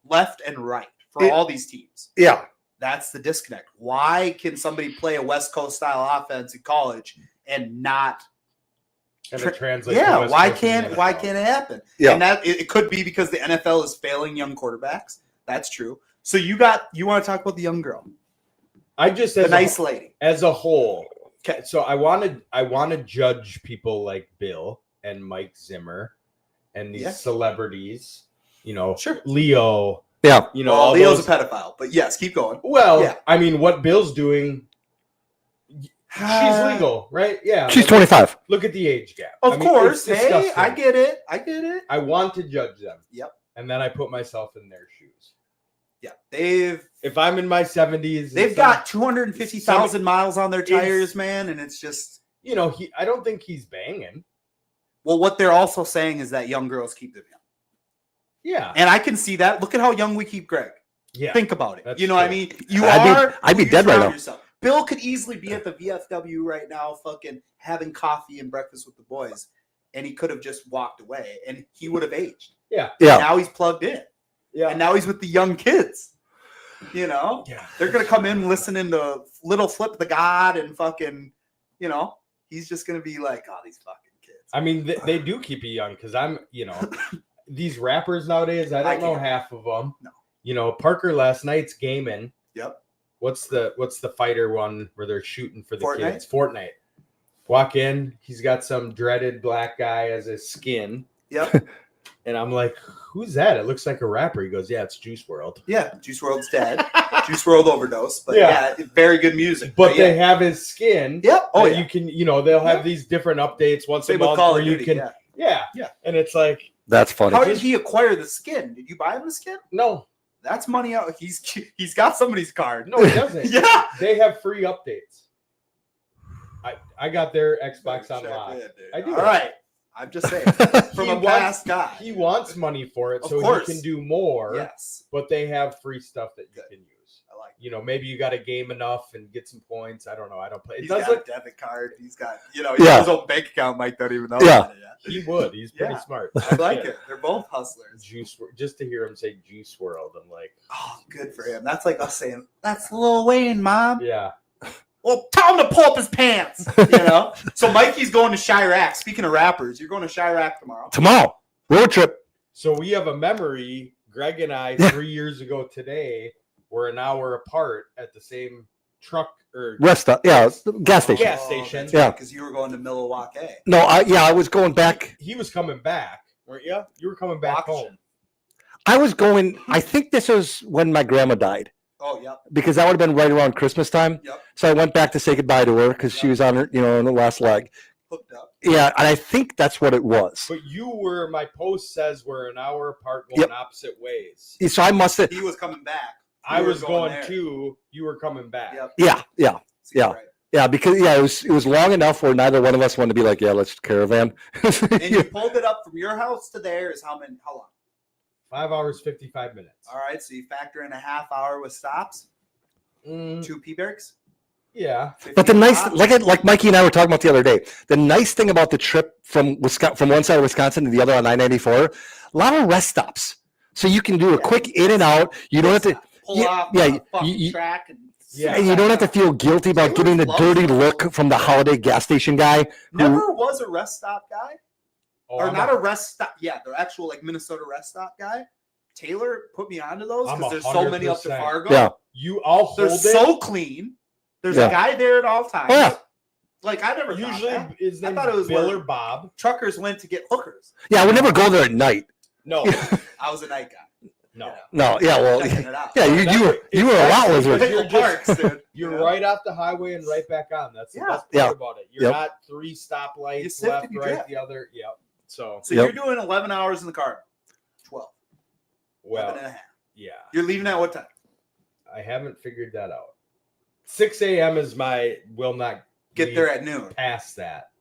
left and right for all these teams. Yeah. That's the disconnect. Why can somebody play a West Coast style offense in college and not translate? Yeah, why can't it happen? Yeah. And that it could be because the NFL is failing young quarterbacks. That's true. So you want to talk about the young girl. I just The nice lady. as a whole. Okay. So I want to judge people like Bill and Mike Zimmer and these celebrities, Sure. Leo. Yeah. Well, Leo's a pedophile, but yes, keep going. Well, Yeah. I mean, what Bill's doing, she's legal, right? Yeah. She's 25. Look at the age gap. Of I mean, course. it's Hey, disgusting. I get it. I want to judge them. Yep. And then I put myself in their shoes. Yeah. If I'm in my 70s, They've got 250,000 miles on their tires, man, and it's just I don't think he's banging. well, what they're also saying is that young girls keep them young. Yeah. And I can see that. Look at how young we keep Greg. Yeah. Think about it. That's You know what I true. mean? You I'd be dead right now. yourself. Bill could easily be at the VFW right now, fucking having coffee and breakfast with the boys, and he could have just walked away, and he would have aged. Yeah. Yeah. Now he's plugged in, Yeah. and now he's with the young kids. Yeah. They're gonna come in listening to Little Flip the God and fucking, he's just gonna be like, oh, these fucking kids. I mean, they do keep you young because I'm, these rappers nowadays, I don't know half of them. No. Parker last night's gaming. Yep. What's the fighter one where they're shooting for the Fortnite? kids? Fortnite. Walk in, he's got some dreaded black guy as his skin. Yep. And I'm like, who's that? It looks like a rapper. He goes, yeah, it's Juice WRLD. Yeah. Juice WRLD's dead. Juice WRLD overdose. But yeah, very good music. But they have his skin. Yep. Oh, that yeah. you can, they'll have these different updates once Same a with month Call where of you Duty, can. yeah. Yeah. And it's like, That's funny. How did he acquire the skin? Did you buy him the skin? no, That's money out. He's got somebody's card. no, he doesn't. Yeah. They have free updates. I got their Xbox on live. I do. All right. I'm just saying. From He a wants- past guy. He wants money for it, Of so course. he can do more. Yes. But they have free stuff that you Good. can use. I like it. Maybe you got to game enough and get some points. I don't know. I don't play. It He's does got look. a debit card. He's got, he Yeah. got his own bank account. Mike don't even know Yeah. about it yet. He would. He's pretty Yeah. smart. I like it. They're both hustlers. Just to hear him say Juice WRLD, I'm like, Oh, good for him. That's like us saying, that's Lil Wayne, Mom. yeah. Well, tell him to pull up his pants. So Mikey's going to Chirac. Speaking of rappers, you're going to Chirac tomorrow. Tomorrow, road trip. So we have a memory. Greg and I 3 years ago today were an hour apart at the same truck or Rest stop. Yeah, gas station. Gas station. Yeah. Because you were going to Milwaukee. No, I was going back. He was coming back, weren't you? You were coming back home. I was going. I think this was when my grandma died, Oh, yeah. because that would have been right around Christmas time. Yep. So I went back to say goodbye to her because she was on her, on the last leg. Hooked up. Yeah, and I think that's what it was. But my post says we're an hour apart going Yep. opposite ways. So I must have. He was coming back. I You were was going there. too. You were coming back. Yep. Yeah, So yeah. you're right. yeah. Because it was long enough where neither one of us wanted to be like, yeah, let's caravan. And you pulled it up from your house to there is how long? 5 hours, 55 minutes. All right. So you factor in a half hour with stops, 2 pee breaks. Yeah. But the 15 nice, stops. like Mikey and I were talking about the other day, the nice thing about the trip from one side of Wisconsin to the other on I-94, a lot of rest stops. So you can do a quick in and out. You don't have to. pull yeah, off yeah, the fucking you- track and Yeah. And you don't have to feel guilty about getting the dirty look from the holiday gas station guy. Never was a rest stop guy. Oh, Or not a rest stop. Yeah, the actual like Minnesota rest stop guy. Taylor put me onto those because there's so many up to 100%. Fargo. Yeah. They're They're so clean. There's Yeah. a guy there at all times. Oh, yeah. Like I never Usually, thought that. his I name thought it was Bill where or Bob. truckers went to get hookers. Yeah, I would never go there at night. No, I was a night guy. no. No, yeah, well, Checking it out. yeah, you were a lot lizard. You're Pickle Parks, dude. You're You know? right off the highway and right back on. That's the Yeah. best part Yeah. about it. You're Yep. not 3 stoplights You sift left, and you right, drift. the other. Yep. So, So Yep. you're doing 11 hours in the car. 12. 11 well, and a half. yeah. You're leaving at what time? I haven't figured that out. 6 a.m. is my will not Get leave there at noon. past that.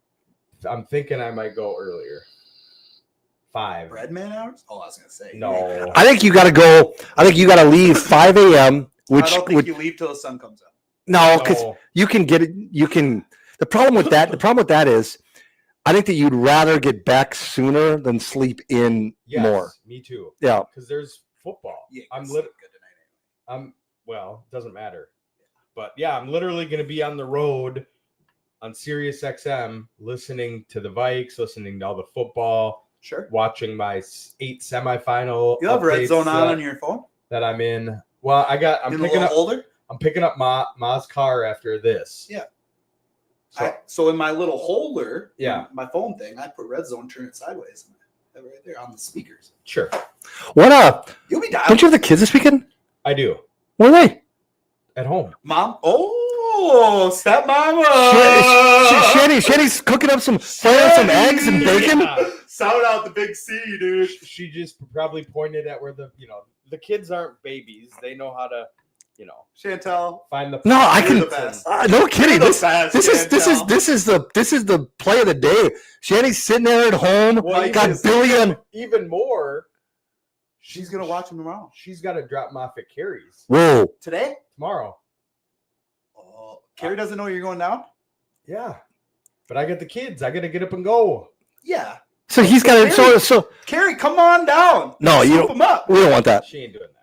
I'm thinking I might go earlier. 5. Breadman hours? Oh, I was gonna say. No. I think you got to go. I think you got to leave 5 a.m. I Which don't think would you leave till the sun comes up. no, because No. you can get it. You can. The problem with that is, I think that you'd rather get back sooner than sleep in Yes, more. me too. Yeah. Because there's football. Yeah, I'm it's lit. good tonight. Well, it doesn't matter. But yeah, I'm literally going to be on the road on Sirius XM, listening to the Vikes, listening to all the football, Sure. watching my 8 semifinal. You have Red updates Zone on that, your phone? that I'm in. Well, I'm In a picking little up. holder? I'm picking up Ma's car after this. Yeah. So, So in my little holder, Yeah. my phone thing, I put Red Zone, turn it sideways. Right there on the speakers. sure, What You'll be down. don't you have the kids this weekend? I do Where are they? at home. Mom? Oh, stepmama! Shanny's cooking up some eggs and bacon. Yeah. Sound out the big C, dude. She just probably pointed at where the kids aren't babies. They know how to, Chantel. find the. No, I You're can. the best. No kidding. You're the This best, is Chantel. this is the play of the day. Shanny's sitting there at home. Well, Got Billy on. even more. She's gonna watch him tomorrow. She's got to drop him off at Carrie's Whoa. Today? tomorrow. Oh, Carrie doesn't know you're going down? Yeah, but I got the kids. I got to get up and go. Yeah. So he's got it. So Carrie, come on down. No, you Swoop don't- him up. we don't want that. She ain't doing that.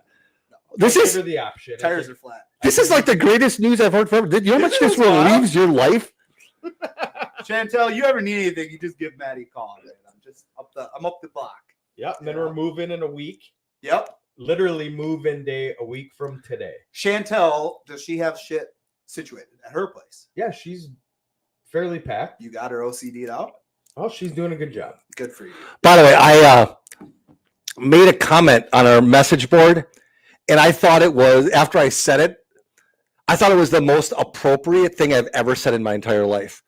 This Give is her the option. I Tires think- are flat. this is like the greatest news I've heard forever. You know how much Isn't this this wild? relieves your life? Chantel, you ever need anything, you just give Maddie a call. Man. I'm up the block. Yep. And then we're moving in a week. Yep. Literally move-in day a week from today. Chantel, does she have shit situated at her place? Yeah, she's fairly packed. You got her OCD'd out? Oh, she's doing a good job. Good for you. By the way, I made a comment on our message board, and I thought it was, after I said it, I thought it was the most appropriate thing I've ever said in my entire life.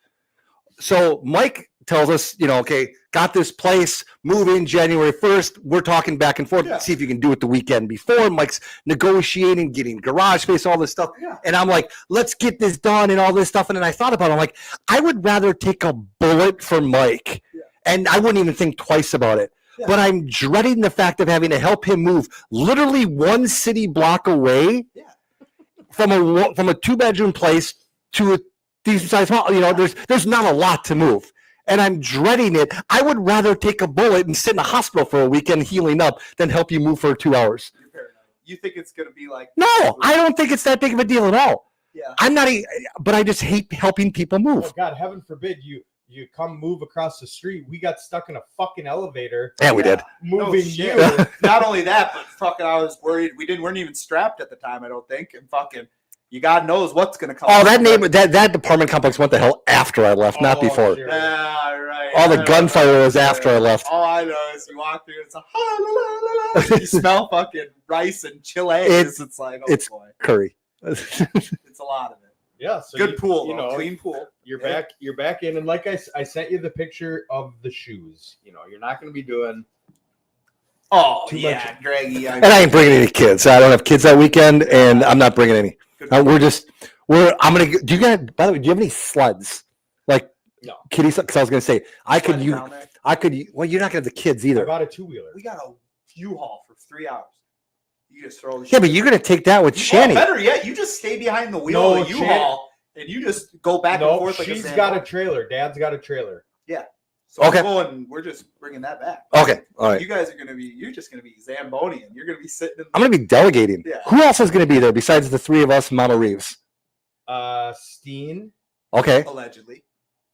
So Mike tells us, okay, got this place, move in January 1st. We're talking back and forth, Yeah. see if you can do it the weekend before. Mike's negotiating, getting garage space, all this stuff. Yeah. And I'm like, let's get this done and all this stuff. And then I thought about it. I'm like, I would rather take a bullet for Mike. Yeah. And I wouldn't even think twice about it. Yeah. But I'm dreading the fact of having to help him move literally one city block away Yeah. from a 2-bedroom place to a decent sized home. There's not a lot to move. And I'm dreading it. I would rather take a bullet and sit in a hospital for a weekend healing up than help you move for 2 hours. You're paranoid. You think it's going to be like. No, I don't think it's that big of a deal at all. Yeah. I'm not, but I just hate helping people Oh move. God, heaven forbid you come move across the street. We got stuck in a fucking elevator. Yeah, we did. Moving shit. you. Not only that, but fucking I was worried. We weren't even strapped at the time, I don't think. And fucking, you God knows what's going to come. Oh, that apartment complex went to hell after I left, not Oh, before. sure. Yeah, right. All the gunfire was after I left. All I know is you walk through, it's like, you smell fucking rice and chiles. It's like, oh it's- boy. Curry. It's a lot of it. Yeah, so Good pool, you though. know, Clean pool. You're Yeah. back. You're back in, and like I sent you the picture of the shoes. You're not going to be doing. Oh, Too yeah, Greggy. And I ain't bringing any kids. I don't have kids that weekend, and I'm not bringing any. I'm gonna. Do you guys? By the way, do you have any sleds? Like No. kitty? Because I was gonna say I could. Down there. Well, you're not gonna have the kids I either. bought a 2-wheeler. We got a U-Haul for 3 hours. You just throw the Yeah, but you're gonna take that with Well, Shanny. better yet, you just stay behind the wheel No, of the U-Haul and you just go back and No, forth like she's a got a Zamboni. trailer. Dad's got a trailer. So Okay. we're just bringing that back. Okay, all right. You guys are you're just gonna be Zambonian. You're gonna be sitting in I'm gonna be delegating. Yeah. Who else is gonna be there besides the three of us, and Mama Reeves? Steen. Okay. Allegedly.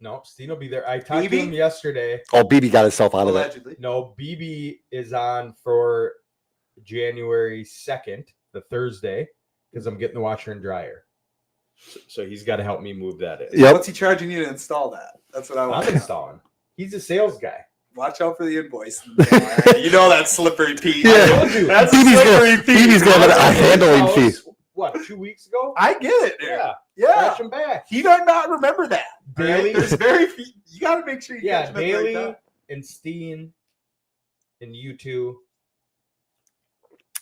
No, Steen will be there. I talked to him yesterday. Oh, BB got himself out of it. Allegedly. No, BB is on for January 2nd, the Thursday, because I'm getting the washer and dryer. So he's got to help me move that in. Yep. What's he charging you to install that? That's what I want. I'm installing. He's a sales guy. Watch out for the invoice. You know that's slippery Pete. Yeah. That's BB's slippery Pete. BB's gonna have a handling fee. What, 2 weeks ago? I get it. Dude. Yeah. Yeah. Scratch him back. He does not remember that. Bailey. Right? There's very few. You got to make sure you catch him at the right Bailey time. and Steen and you two.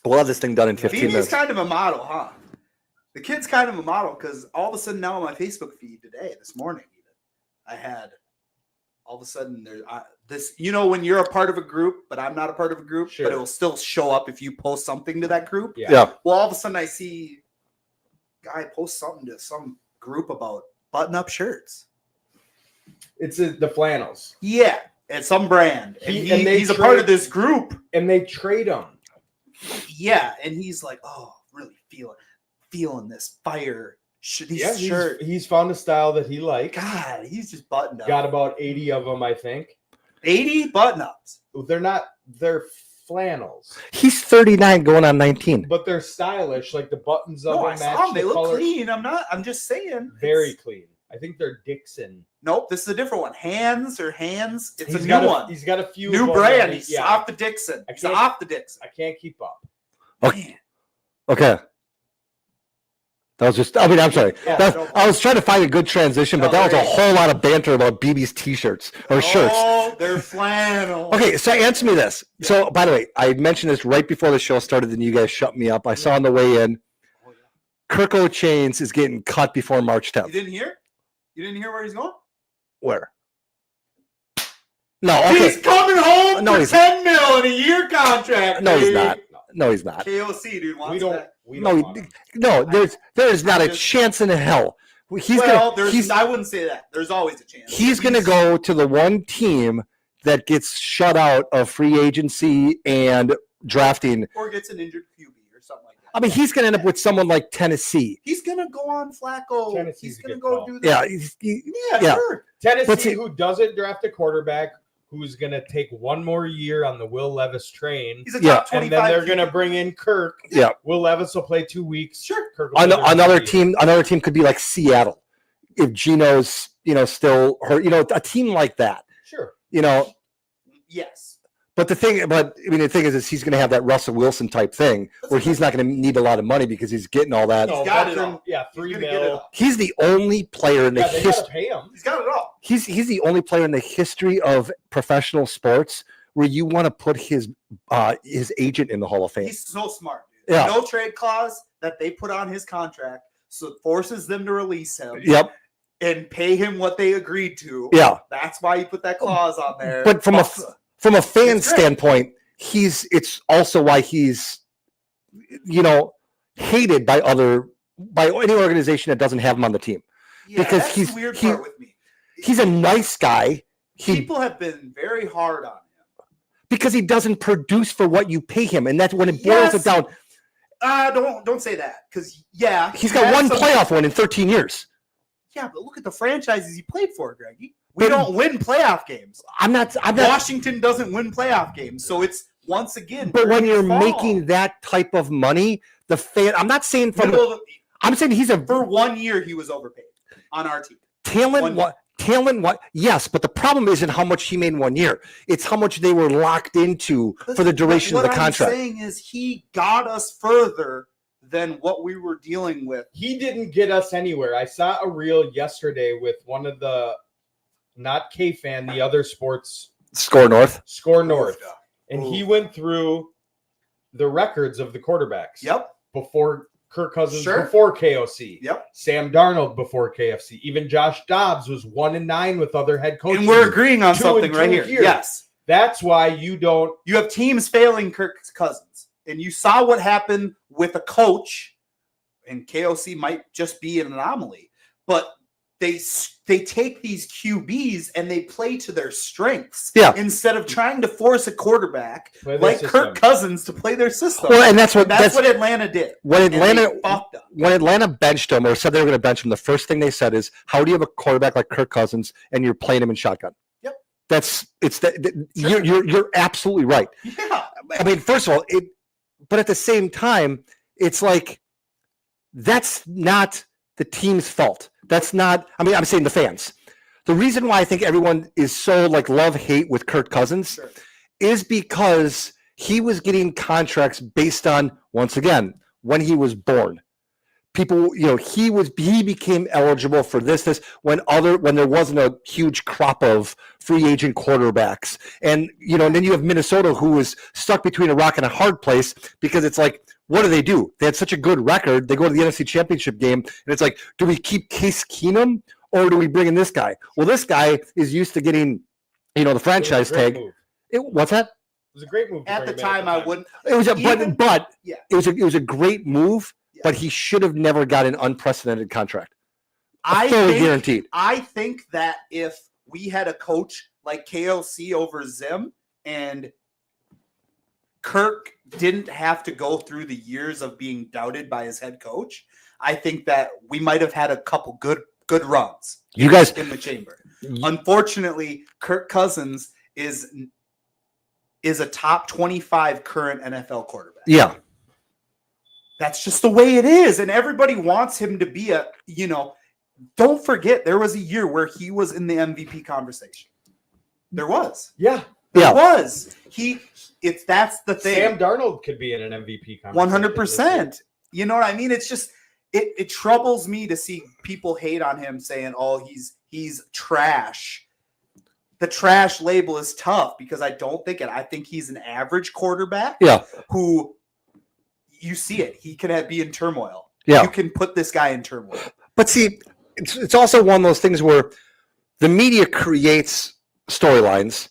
We'll have this thing done in 15 Phoebe's minutes. kind of a model, huh? The kid's kind of a model because all of a sudden now on my Facebook feed today, this morning even, I had all of a sudden there's this, when you're a part of a group, but I'm not a part of a group, Sure. but it will still show up if you post something to that group. Yeah. Well, all of a sudden I see a guy post something to some group about button-up shirts. It's the flannels. Yeah, it's some brand. And he's a trade- part of this group. And they trade them. Yeah, and he's like, oh, really feeling this fire. These shirts. He's found a style that he likes. God, he's just buttoned up. Got about 80 of them, I think. 80 button-ups. They're flannels, He's 39 going on 19. but they're stylish. Like the buttons of No, them I saw match them. the They look color. clean. I'm just saying. Very clean. I think they're Dixon. Nope, this is a different one. Hands. It's He's a new got one. He's got a few New of them brand. that He's off the Dixon. He's can't- off the Dixon. I can't keep up. Okay. Man. Okay. That was just, I'm sorry. Yeah, I was trying to find a good transition, but that was a whole lot of banter about BB's t-shirts or shirts. Oh, they're flannel. Okay, so answer me this. Yeah. So, by the way, I mentioned this right before the show started, and you guys shut me up. I saw on the way in, Kirk O'Chains is getting cut before March 10th. You didn't hear? You didn't hear where he's going? Where? No, okay. He's coming home No, for he's- $10 million a year contract. No, he's dude. not. No, he's not. KOC, dude. Wants We don't. that. We don't want him. No, there's not a chance in hell. I wouldn't say that. There's always a chance. He's going to go to the one team that gets shut out of free agency and drafting. Or gets an injured QB or something like that. I mean, he's going to end up with someone like Tennessee. He's going to go on Flacco. Tennessee's He's going to a good go call. do that. Yeah, Yeah, sure. Tennessee, who doesn't draft a quarterback, who's going to take one more year on the Will Levis train, He's a top 25 and then they're going to QB. bring in Kirk. Yeah. Will Levis will play 2 weeks. Sure. Kirk will play Another the season. team could be like Seattle. If Geno's, still hurt, a team like that, Sure. Yes. But the thing is he's going to have that Russell Wilson type thing where he's not going to need a lot of money because he's getting all that. He's got it veteran, all. Yeah, He's $3 gonna get it million. all. He's the only player in the Yeah, they history. gotta pay him. He's got it all. He's the only player in the history of professional sports where you want to put his agent in the Hall of Fame. He's so smart, dude. Yeah. No trade clause that they put on his contract, so it forces them to release him. Yep. And pay him what they agreed to. Yeah. That's why you put that clause on there. But from a fan It's great. standpoint, it's also why he's hated by any organization that doesn't have him on the team. because that's he's- the weird he- part with me. He's a nice guy. People have been very hard on him. Because he doesn't produce for what you pay him, and that's when it boils it down. Don't say that, because He's got one playoff win in 13 years. Yeah, but look at the franchises he played for, Greggy. We don't win playoff games. I'm not. Washington doesn't win playoff games, so it's once again. But when you're fall. making that type of money, the fan. I'm not saying from. I'm saying he's a for 1 year he was overpaid on our team. talent. What? Yes, but the problem isn't how much he made in 1 year. It's how much they were locked into for the duration of the contract. What I'm saying is he got us further than what we were dealing with. He didn't get us anywhere. I saw a reel yesterday with one of the, not K-Fan, the other sports. Score North. And he went through the records of the quarterbacks. Yep. Before Kirk Cousins, before KOC. Yep. Sam Darnold before KFC. Even Josh Dobbs was 1-9 with other head coaches. And we're agreeing on something right here. Years. Yes. That's why you have teams failing Kirk Cousins. And you saw what happened with a coach, and KOC might just be an anomaly, but they take these QBs and they play to their strengths instead of trying to force a quarterback like Kirk Cousins to play their system. Well, and that's what Atlanta did. When Atlanta benched him or said they were going to bench him, the first thing they said is, "How do you have a quarterback like Kirk Cousins and you're playing him in shotgun?" Yep. You're absolutely right. Yeah. I mean, first of all, but at the same time, it's like that's not the team's fault. That's not, I mean, I'm saying the fans. The reason why I think everyone is so like love-hate with Kirk Cousins is because he was getting contracts based on, once again, when he was born. People, he became eligible for this when there wasn't a huge crop of free agent quarterbacks. And, and then you have Minnesota, who was stuck between a rock and a hard place, because it's like, what do? They had such a good record. They go to the NFC Championship game, and it's like, do we keep Case Keenum or do we bring in this guy? Well, this guy is used to getting, the franchise tag. What's that? It was a great move. At the time, I wouldn't. It was it was a great move. But he should have never got an unprecedented contract. Guaranteed. I think that if we had a coach like KLC over Zim and Kirk didn't have to go through the years of being doubted by his head coach, I think that we might have had a couple good runs. You guys in the chamber. Unfortunately, Kirk Cousins is a top 25 current NFL quarterback. Yeah. That's just the way it is. And everybody wants him to be don't forget, there was a year where he was in the MVP conversation. There was. Yeah. There was. That's the thing. Sam Darnold could be in an MVP conversation. 100%. You know what I mean? It's just, it troubles me to see people hate on him saying, oh, he's trash. The trash label is tough because I don't think it. I think he's an average quarterback who, you see it. He can be in turmoil. Yeah. You can put this guy in turmoil. But see, it's also one of those things where the media creates storylines,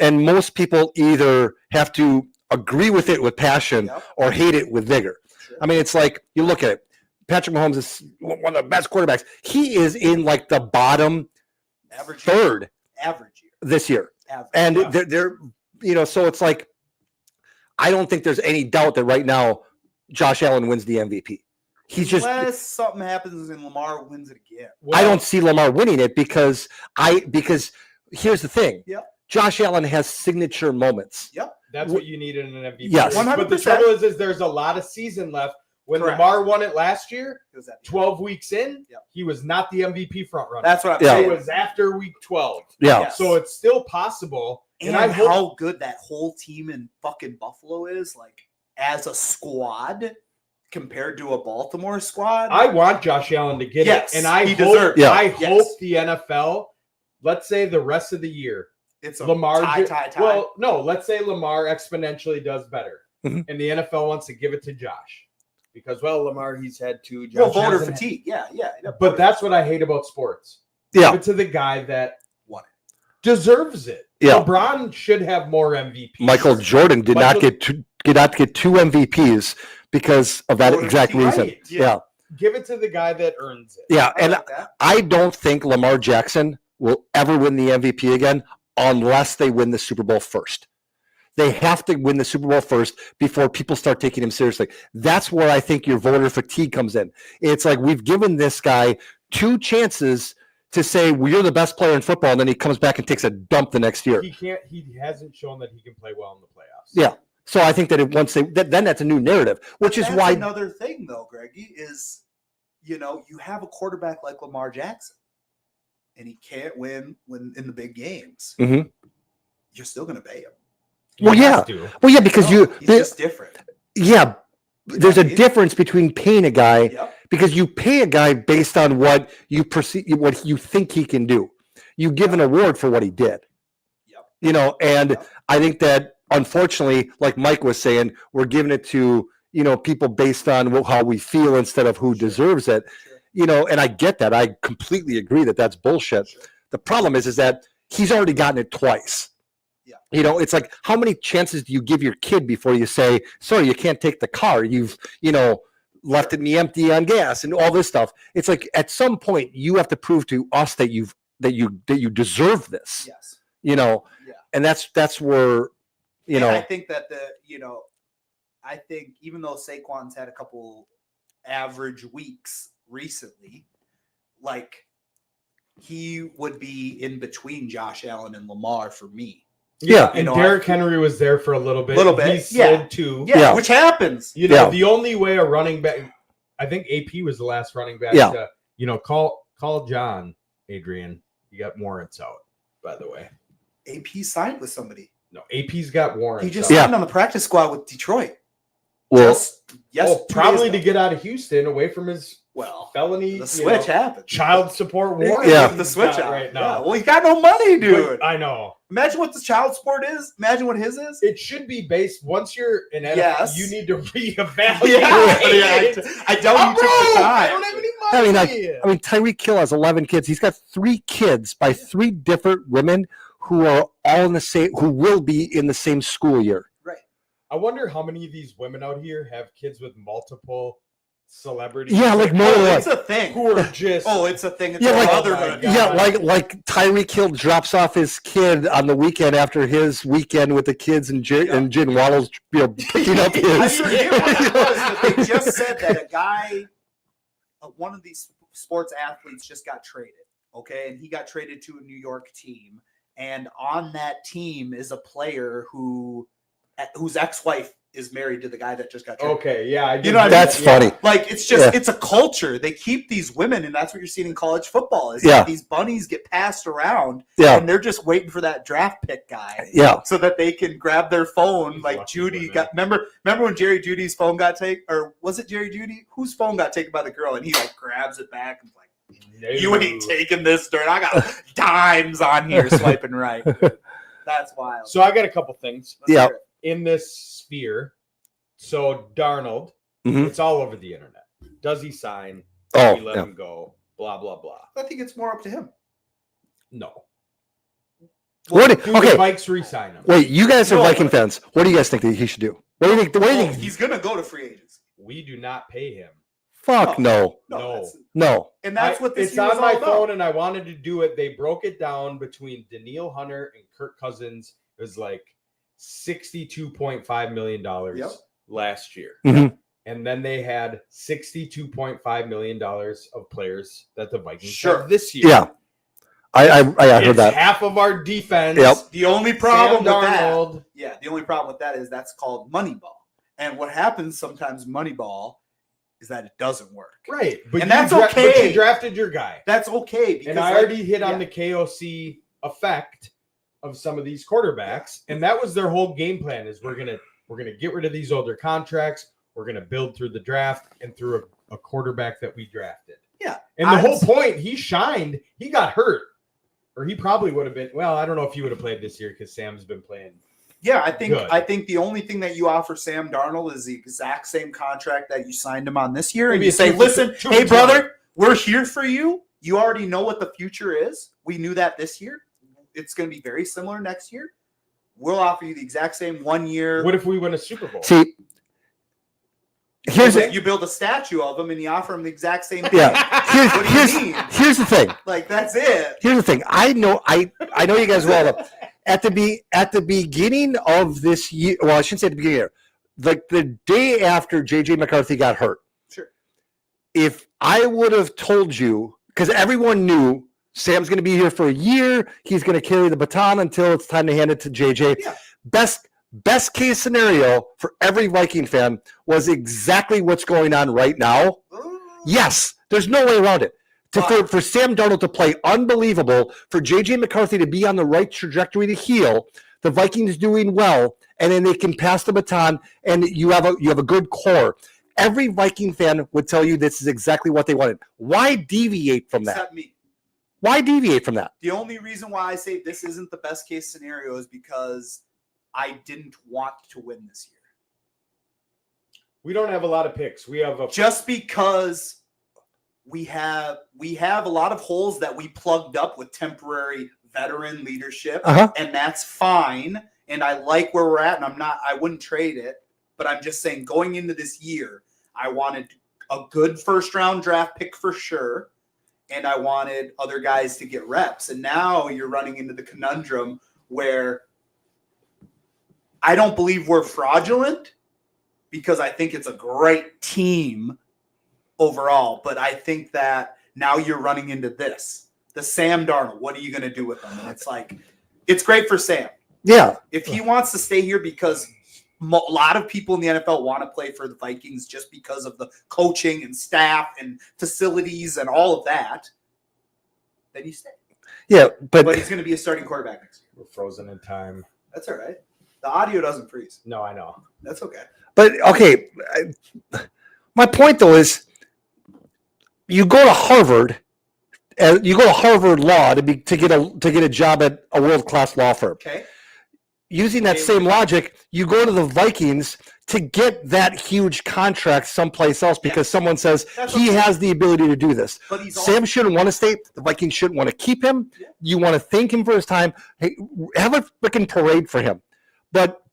and most people either have to agree with it with passion or hate it with vigor. Sure. I mean, it's like, you look at it. Patrick Mahomes is one of the best quarterbacks. He is in like the bottom third this year. And they're so it's like, I don't think there's any doubt that right now Josh Allen wins the MVP. Unless something happens and Lamar wins it again. Well, I don't see Lamar winning it because here's the thing. Yep. Josh Allen has signature moments. Yep. That's what you need in an MVP. Yes. 100%. But the trouble is there's a lot of season left. When Lamar won it last year, 12 weeks in, he was not the MVP front runner. That's what I'm saying. It was after week 12. Yeah. Yes. So it's still possible. And how good that whole team in fucking Buffalo is, like, as a squad compared to a Baltimore squad. I want Josh Allen to get it. And I hope the NFL, let's say the rest of the year, it's a Lamar tie. Well, no, let's say Lamar exponentially does better. Mm-hmm. And the NFL wants to give it to Josh. Because, Lamar, he's had two. Voter fatigue. Yeah. But that's what I hate about sports. Yeah. Give it to the guy that won it. Deserves it. Yeah. LeBron should have more MVPs. Michael Jordan did not get two MVPs because of that exact reason. Right. Yeah. Give it to the guy that earns it. Yeah. And I don't think Lamar Jackson will ever win the MVP again unless they win the Super Bowl first. They have to win the Super Bowl first before people start taking him seriously. That's where I think your voter fatigue comes in. It's like, we've given this guy two chances to say, well, you're the best player in football, and then he comes back and takes a dump the next year. He hasn't shown that he can play well in the playoffs. Yeah. So I think that then that's a new narrative, which is why another thing though, Greggy, is you have a quarterback like Lamar Jackson, and he can't win when in the big games. Mm-hmm. You're still going to pay him. Well, yeah, because he's just different. Yeah, there's a difference between paying a guy because you pay a guy based on what you perceive, what you think he can do. You give an award for what he did. And I think that unfortunately, like Mike was saying, we're giving it to people based on how we feel instead of who deserves it. And I get that. I completely agree that that's bullshit. The problem is that he's already gotten it twice. It's like, how many chances do you give your kid before you say, sorry, you can't take the car? You've, left me empty on gas and all this stuff. It's like at some point you have to prove to us that you deserve this. Yes. And that's where I think that I think even though Saquon's had a couple average weeks recently, like he would be in between Josh Allen and Lamar for me. Yeah, and Derrick Henry was there for a little bit. He slid too. Yeah, which happens. The only way a running back, I think AP was the last running back to, call John, Adrian. You got warrants out, by the way. AP signed with somebody. No, AP's got warrants. He just signed on the practice squad with Detroit. Well, probably to get out of Houston, away from his felony. The switch happened. Child support warrant. Yeah, the switch out right now. Yeah. Well, he's got no money, dude. But I know. Imagine what the child support is. Imagine what his is. It should be based once you're an NFL. Yes. You need to reevaluate. I doubt you took the time. I don't have any money. I mean, Tyreek Hill has 11 kids. He's got 3 kids by 3 different women who are all in the same, who will be in the same school year. Right. I wonder how many of these women out here have kids with multiple celebrities. Yeah, like more than it's a thing. Who are just it's a thing. It's motherhood. Like Tyreek Hill drops off his kid on the weekend after his weekend with the kids, and Jen Waddle's picking up his. They just said that a guy, one of these sports athletes, just got traded. Okay, and he got traded to a New York team, and on that team is a player whose ex-wife is married to the guy that just got traded. Okay, yeah. That's funny. Like, it's just, it's a culture. They keep these women, and that's what you're seeing in college football. Is that these bunnies get passed around, and they're just waiting for that draft pick guy, so that they can grab their phone. Like Judy got. Remember when Jerry Judy's phone got taken, or was it Jerry Judy? Whose phone got taken by the girl, and he like grabs it back and like, you ain't taking this dirt. I got dimes on here swiping right. That's wild. So I got a couple things. Yeah. In this sphere, so Darnold, it's all over the internet. Does he sign? Does he let him go? Blah blah blah. I think it's more up to him. No. Well, do the Vikes re-sign him? Wait, you guys are Viking fans. What do you guys think that he should do? What do you think? What do you think? He's gonna go to free agency. We do not pay him. Fuck no. And that's what this it's on my phone, and I wanted to do it. They broke it down between Danielle Hunter and Kirk Cousins. It was like $62.5 million last year. And then they had $62.5 million of players that the Vikings have this year. Yeah. I heard that. Half of our defense. Yep. The only problem with Darnold. that, the only problem with that is that's called Moneyball. And what happens sometimes Moneyball is that it doesn't work. Right. And that's okay. But you drafted your guy. That's okay. Because and I already hit on the KOC effect of some of these quarterbacks, and that was their whole game plan: is we're gonna get rid of these older contracts, we're gonna build through the draft and through a quarterback that we drafted. Yeah, and the whole point, he shined. He got hurt, or he probably would have been. Well, I don't know if he would have played this year because Sam's been playing. Yeah, I think the only thing that you offer Sam Darnold is the exact same contract that you signed him on this year, Maybe and you say, "Listen, hey brother, we're here for you. You already know what the future is. We knew that this year. It's going to be very similar next year. We'll offer you the exact same 1 year." What if we win a Super Bowl? See, you build a statue of him and you offer him the exact same thing. Yeah. What do you mean? Here's the thing. Like, that's it. Here's the thing. I know you guys well enough. At the beginning of this year, well, I shouldn't say at the beginning of the year, like the day after JJ McCarthy got hurt. Sure. If I would have told you, because everyone knew Sam's going to be here for a year. He's going to carry the baton until it's time to hand it to JJ. Yeah. Best case scenario for every Viking fan was exactly what's going on right now. Yes, there's no way around it. For Sam Darnold to play unbelievable, for JJ McCarthy to be on the right trajectory to heal, the Vikings doing well, and then they can pass the baton, and you have a good core. Every Viking fan would tell you this is exactly what they wanted. Why deviate from that? Except me. Why deviate from that? The only reason why I say this isn't the best case scenario is because I didn't want to win this year. We don't have a lot of picks. We have just because we have a lot of holes that we plugged up with temporary veteran leadership, and that's fine. And I like where we're at, and I wouldn't trade it. But I'm just saying, going into this year, I wanted a good first round draft pick for sure. And I wanted other guys to get reps. And now you're running into the conundrum where I don't believe we're fraudulent because I think it's a great team overall. But I think that now you're running into this. The Sam Darnold, what are you going to do with him? And it's like, it's great for Sam. Yeah. If he wants to stay here because a lot of people in the NFL want to play for the Vikings just because of the coaching and staff and facilities and all of that, then you stay. Yeah, but he's going to be a starting quarterback next year. We're frozen in time. That's all right. The audio doesn't freeze. No, I know. That's okay. But okay, my point though is, you go to Harvard, you go to Harvard Law to get a job at a world-class law firm. Okay. Using that same logic, you go to the Vikings to get that huge contract someplace else because someone says he has the ability to do this. But Sam shouldn't want to stay. The Vikings shouldn't want to keep him. Yeah. You want to thank him for his time. Hey, have a freaking parade for him. But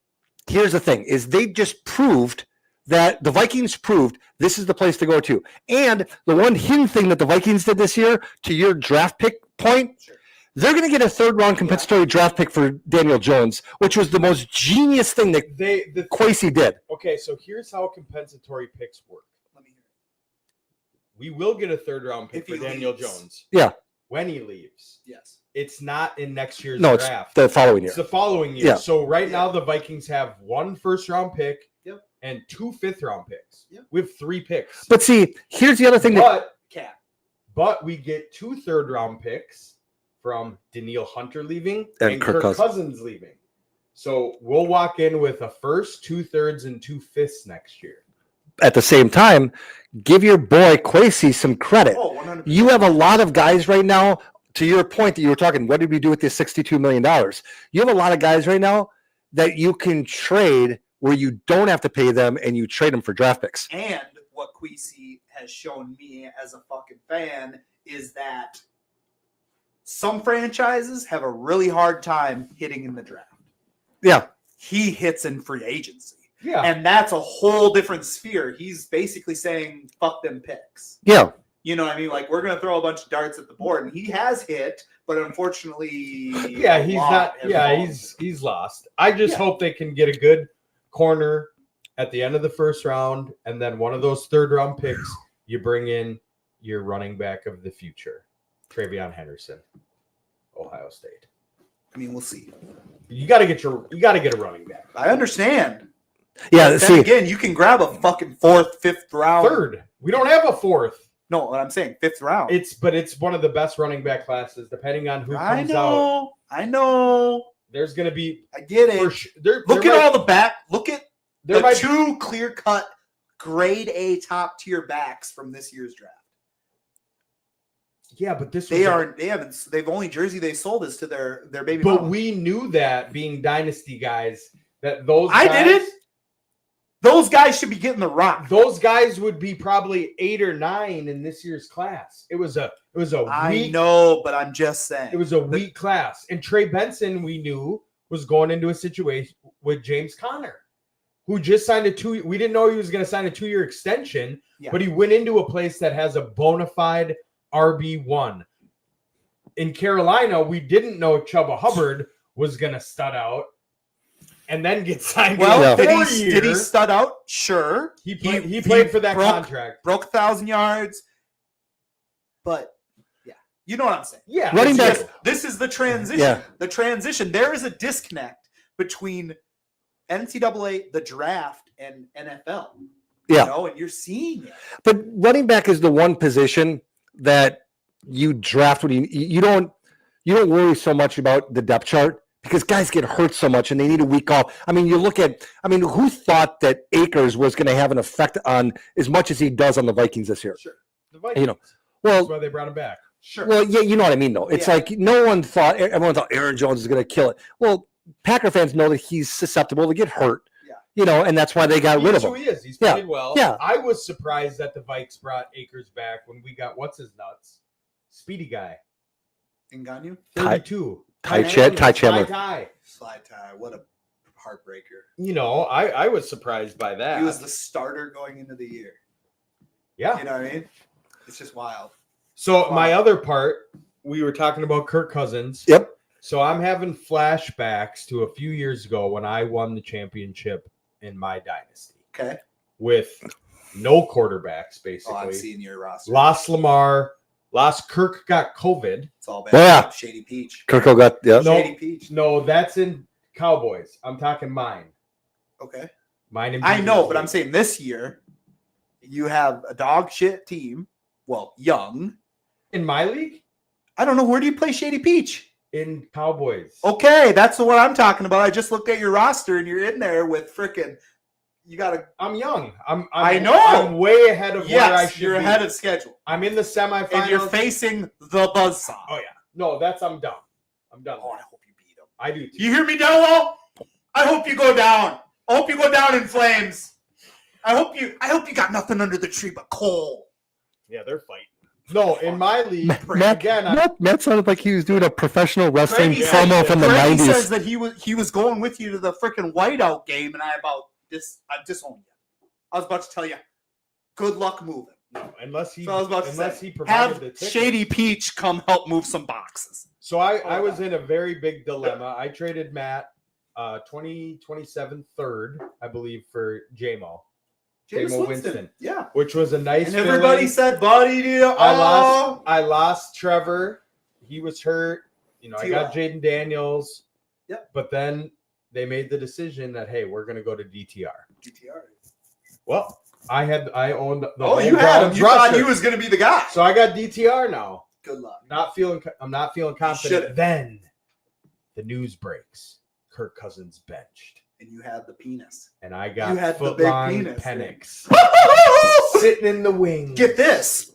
here's the thing: is they just proved that the Vikings proved this is the place to go to. And the one hidden thing that the Vikings did this year, to your draft pick point. Sure. They're going to get a third-round compensatory draft pick for Daniel Jones, which was the most genius thing that Kwesi did. Okay, so here's how compensatory picks work. Let me hear it. We will get a third-round pick for Daniel Jones. Yeah. When he leaves. Yes. It's not in next year's draft. It's the following year. It's the following year. Yeah. So right now the Vikings have 1 first-round pick and 2 fifth-round picks. Yep. We have 3 picks. But see, here's the other thing. But we get 2 third-round picks from Daniil Hunter leaving and Kirk Cousins leaving. So we'll walk in with a first, 2/3, and 2/5 next year. At the same time, give your boy Kwesi some credit. Oh, 100%. You have a lot of guys right now, to your point that you were talking, what did we do with this $62 million? You have a lot of guys right now that you can trade where you don't have to pay them and you trade them for draft picks. And what Kwesi has shown me as a fucking fan is that some franchises have a really hard time hitting in the draft. Yeah. He hits in free agency. Yeah. And that's a whole different sphere. He's basically saying, fuck them picks. Yeah. You know what I mean? Like, we're going to throw a bunch of darts at the board. And he has hit, but unfortunately... he's lost. I just hope they can get a good corner at the end of the first round. And then one of those third-round picks, you bring in your running back of the future. Travion Henderson, Ohio State. I mean, we'll see. You got to get a running back. I understand. Yeah. But then again, you can grab a fucking 4th, 5th round. 3rd. We don't have a 4th. No, what I'm saying, 5th round. It's one of the best running back classes, depending on who comes out. I know. There's going to be. I get it. Look at all the back. Look at the 2 clear-cut, grade A top-tier backs from this year's draft. Yeah, but they've only jersey they sold is to their baby But mama. we knew that being dynasty guys that those guys should be getting the rock. Those guys would be probably 8 or 9 in this year's class. It was a I know, but I'm just saying. It was a weak class. And Trey Benson, we knew, was going into a situation with James Conner, who just signed we didn't know he was going to sign a 2-year extension, but he went into a place that has a bona fide RB1. In Carolina, we didn't know Chuba Hubbard was going to stud out and then get signed. Well, did he stud out? Sure. He played for that contract. Broke 1,000 yards. But, yeah. You know what I'm saying. Yeah. Running back. This is the transition. Yeah. The transition. There is a disconnect between NCAA, the draft, and NFL. Yeah. You know, and you're seeing it. But running back is the one position that you draft when you don't worry so much about the depth chart because guys get hurt so much and they need a week off. I mean, who thought that Akers was going to have an effect on as much as he does on the Vikings this year? Sure. The Vikings. Well, that's why they brought him back. Sure. Well, yeah, you know what I mean, though. It's like everyone thought Aaron Jones is going to kill it. Well, Packer fans know that he's susceptible to get hurt. Yeah. And that's why they got rid of him. He is. He's played well. Yeah. I was surprised that the Vikes brought Akers back when we got what's his nuts? Speedy guy. Ngannou? 32. Ty Chandler. Slide tie. What a heartbreaker. I was surprised by that. He was the starter going into the year. Yeah. You know what I mean? It's just wild. So Wow. my other part, we were talking about Kirk Cousins. Yep. So I'm having flashbacks to a few years ago when I won the championship in my dynasty Okay. with no quarterbacks, Oh, basically. I'm seeing your roster. Lost Lamar. Lost Kirk got COVID. It's all bad. Oh, yeah. Shady Peach. Kirko got No. Shady Peach. No, that's in Cowboys. I'm talking mine. Okay. Mine and I know, Peter's but I'm league. saying this year, you have a dog shit team. Well, young. In my league? I don't know. Where do you play Shady Peach? In Cowboys. Okay, that's what I'm talking about. I just looked at your roster and you're in there with frickin' you gotta. I'm young. I know. I'm way ahead of where I Yes, should you're be. ahead of schedule. I'm in the semifinals. And you're facing the buzzsaw. Oh, yeah. No, I'm done. I'm done. Oh, I hope you beat them. I do too. You hear me, Dello? I hope you go down. I hope you go down in flames. I hope you got nothing under the tree but coal. Yeah, they're fighting. No, in my league, Matt, again, Matt sounded like he was doing a professional wrestling Craigie said- promo from the Brady 90s. says that he was going with you to the freaking whiteout game, and I disowned you. I was about to tell you, good luck moving. no, unless he So I was about to unless say, he provided have the ticket. Shady Peach come help move some boxes. So I was in a very big dilemma. I traded Matt 2027 third, I believe, for JMO, Jameis Winston. Yeah. which was a nice And everybody feeling. said, buddy, dude. I lost Trevor. He was hurt. You know, I got T.Y. Jaden Daniels. Yep. But then they made the decision that, hey, we're going to go to DTR. GTR. Well, I owned the Oh, whole you had him. Browns You thought roster. he was going to be the guy. So I got DTR now. Good luck. I'm not feeling confident. should've. Then the news breaks. Kirk Cousins benched. And you had the penis. And I got You had the big footlong penis, Penix sitting in the wings. Get this.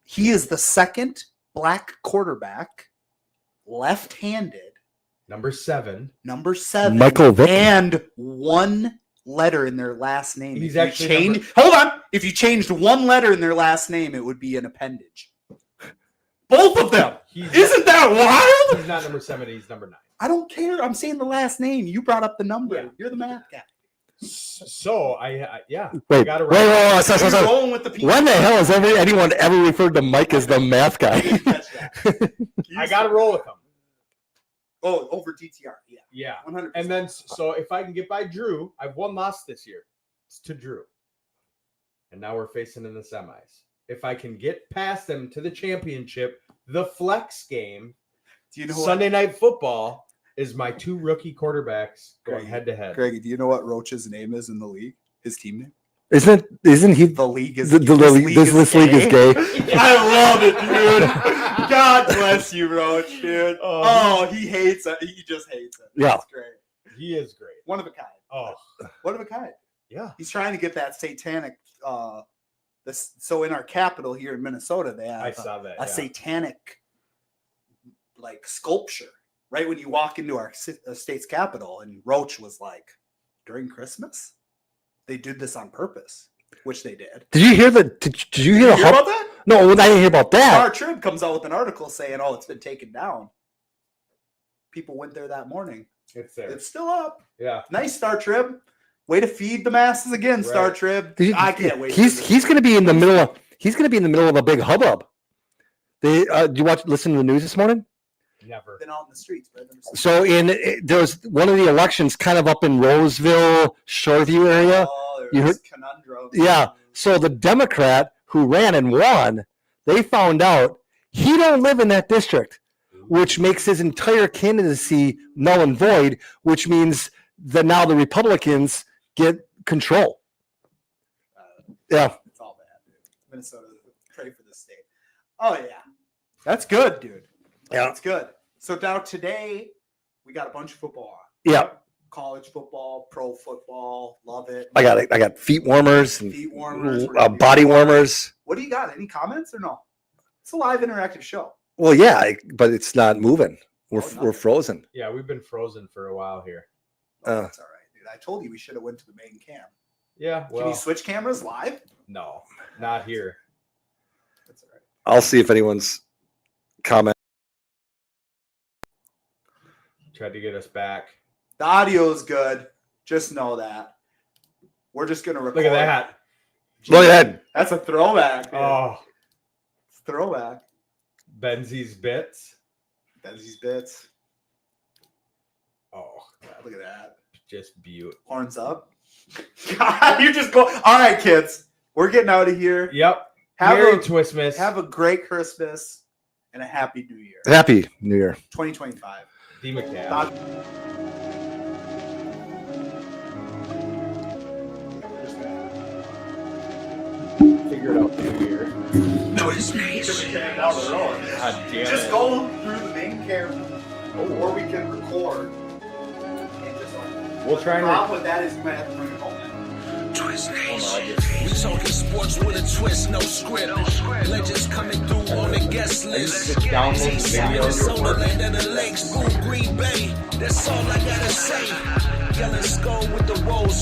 He is the second black quarterback, left-handed, Number 7. number 7, Michael Vick. and one letter in their last name. He's If you actually hold on. If you changed one letter in their last name, it would be an appendage. Both of them. Isn't that wild? He's not number 7. He's number 9. I don't care. I'm saying the last name. You brought up the number. Yeah. You're the math guy. So I Wait, got it wait, right. wait, sorry, You're sorry. rolling with the penis. When the hell has anyone ever referred to Mike as the math guy? I got to roll with him. Oh, over DTR. Yeah. Yeah. 100%. And then, so if I can get by Drew, I've won lost this year. It's to Drew. And now we're facing in the semis. If I can get past them to the championship, the flex game, do you know Sunday Night Football, is my 2 rookie quarterbers going Greg, head to head. Greggy, do you know what Roach's name is in the league? His team name? Isn't he? The league is This league is gay. I love it, dude. God bless you, Roach, dude. Oh, he hates it. He just hates it. Yeah. That's great. He is great. One of a kind. Oh, One of a kind. yeah. He's trying to get that satanic. So in our capital here in Minnesota, they have I saw that. a satanic like sculpture right when you walk into our state's capital. And Roach was like, during Christmas, they did this on purpose, which they did. Did you hear the? Did you hear You the? hear about that? No, I didn't hear about that. Star Trib comes out with an article saying, "Oh, it's been taken down." People went there that morning. It's there. It's still up. Yeah. Nice, Star Trib. Way to feed the masses again, Star Right. Trib. I can't wait. He's going to be in the middle of. He's going to be in the middle of a big hubbub. Did you listen to the news this morning? Never. Been out in the streets, but So there was one of the elections kind of up in Roseville, Shoreview area. Oh, You there's heard- conundrum. Yeah. So the Democrat who ran and won, they found out he don't live in that district, which makes his entire candidacy null and void, which means that now the Republicans get control. Yeah. It's all bad, dude. Minnesota, pray for the state. Oh yeah, that's good, dude. Yeah. That's good. So now today we got a bunch of football on. Yeah. College football, pro football, love it. I got feet warmers and Feet warmers, body warmers. What do you got? Any comments or no? It's a live interactive show. Well, yeah, but it's not moving. We're nothing. frozen. Yeah, we've been frozen for a while here. Oh, that's all right, dude. I told you we should have went to the main cam. Yeah. Can Well, you switch cameras live? no, not here. That's all right. I'll see if anyone's comment. Tried to get us back. The audio's good. Just know that. We're just gonna record. Look at that. Look at that. That's a throwback. Man. Oh, It's a throwback. Benzie's Bits. Benzie's Bits. Oh, God, look at that. just beautiful. Horns up. God, you just go. All right, kids. We're getting out of here. Yep. Have Merry a Twistmas. Have a great Christmas and a happy New Year. Happy New Year. 2025. D. McCann. Figure it out New Year. No, it's down the road. God damn Just it. go through the main camera, or we can record. And just like, We'll try the and problem with that is you might have to bring it home. We talking sports with a twist, no script. Legends coming through on the guest list. Just download the video. Minnesota, land of the lakes, boom, Green Bay. That's all I gotta say. Yelling skull with the rolls.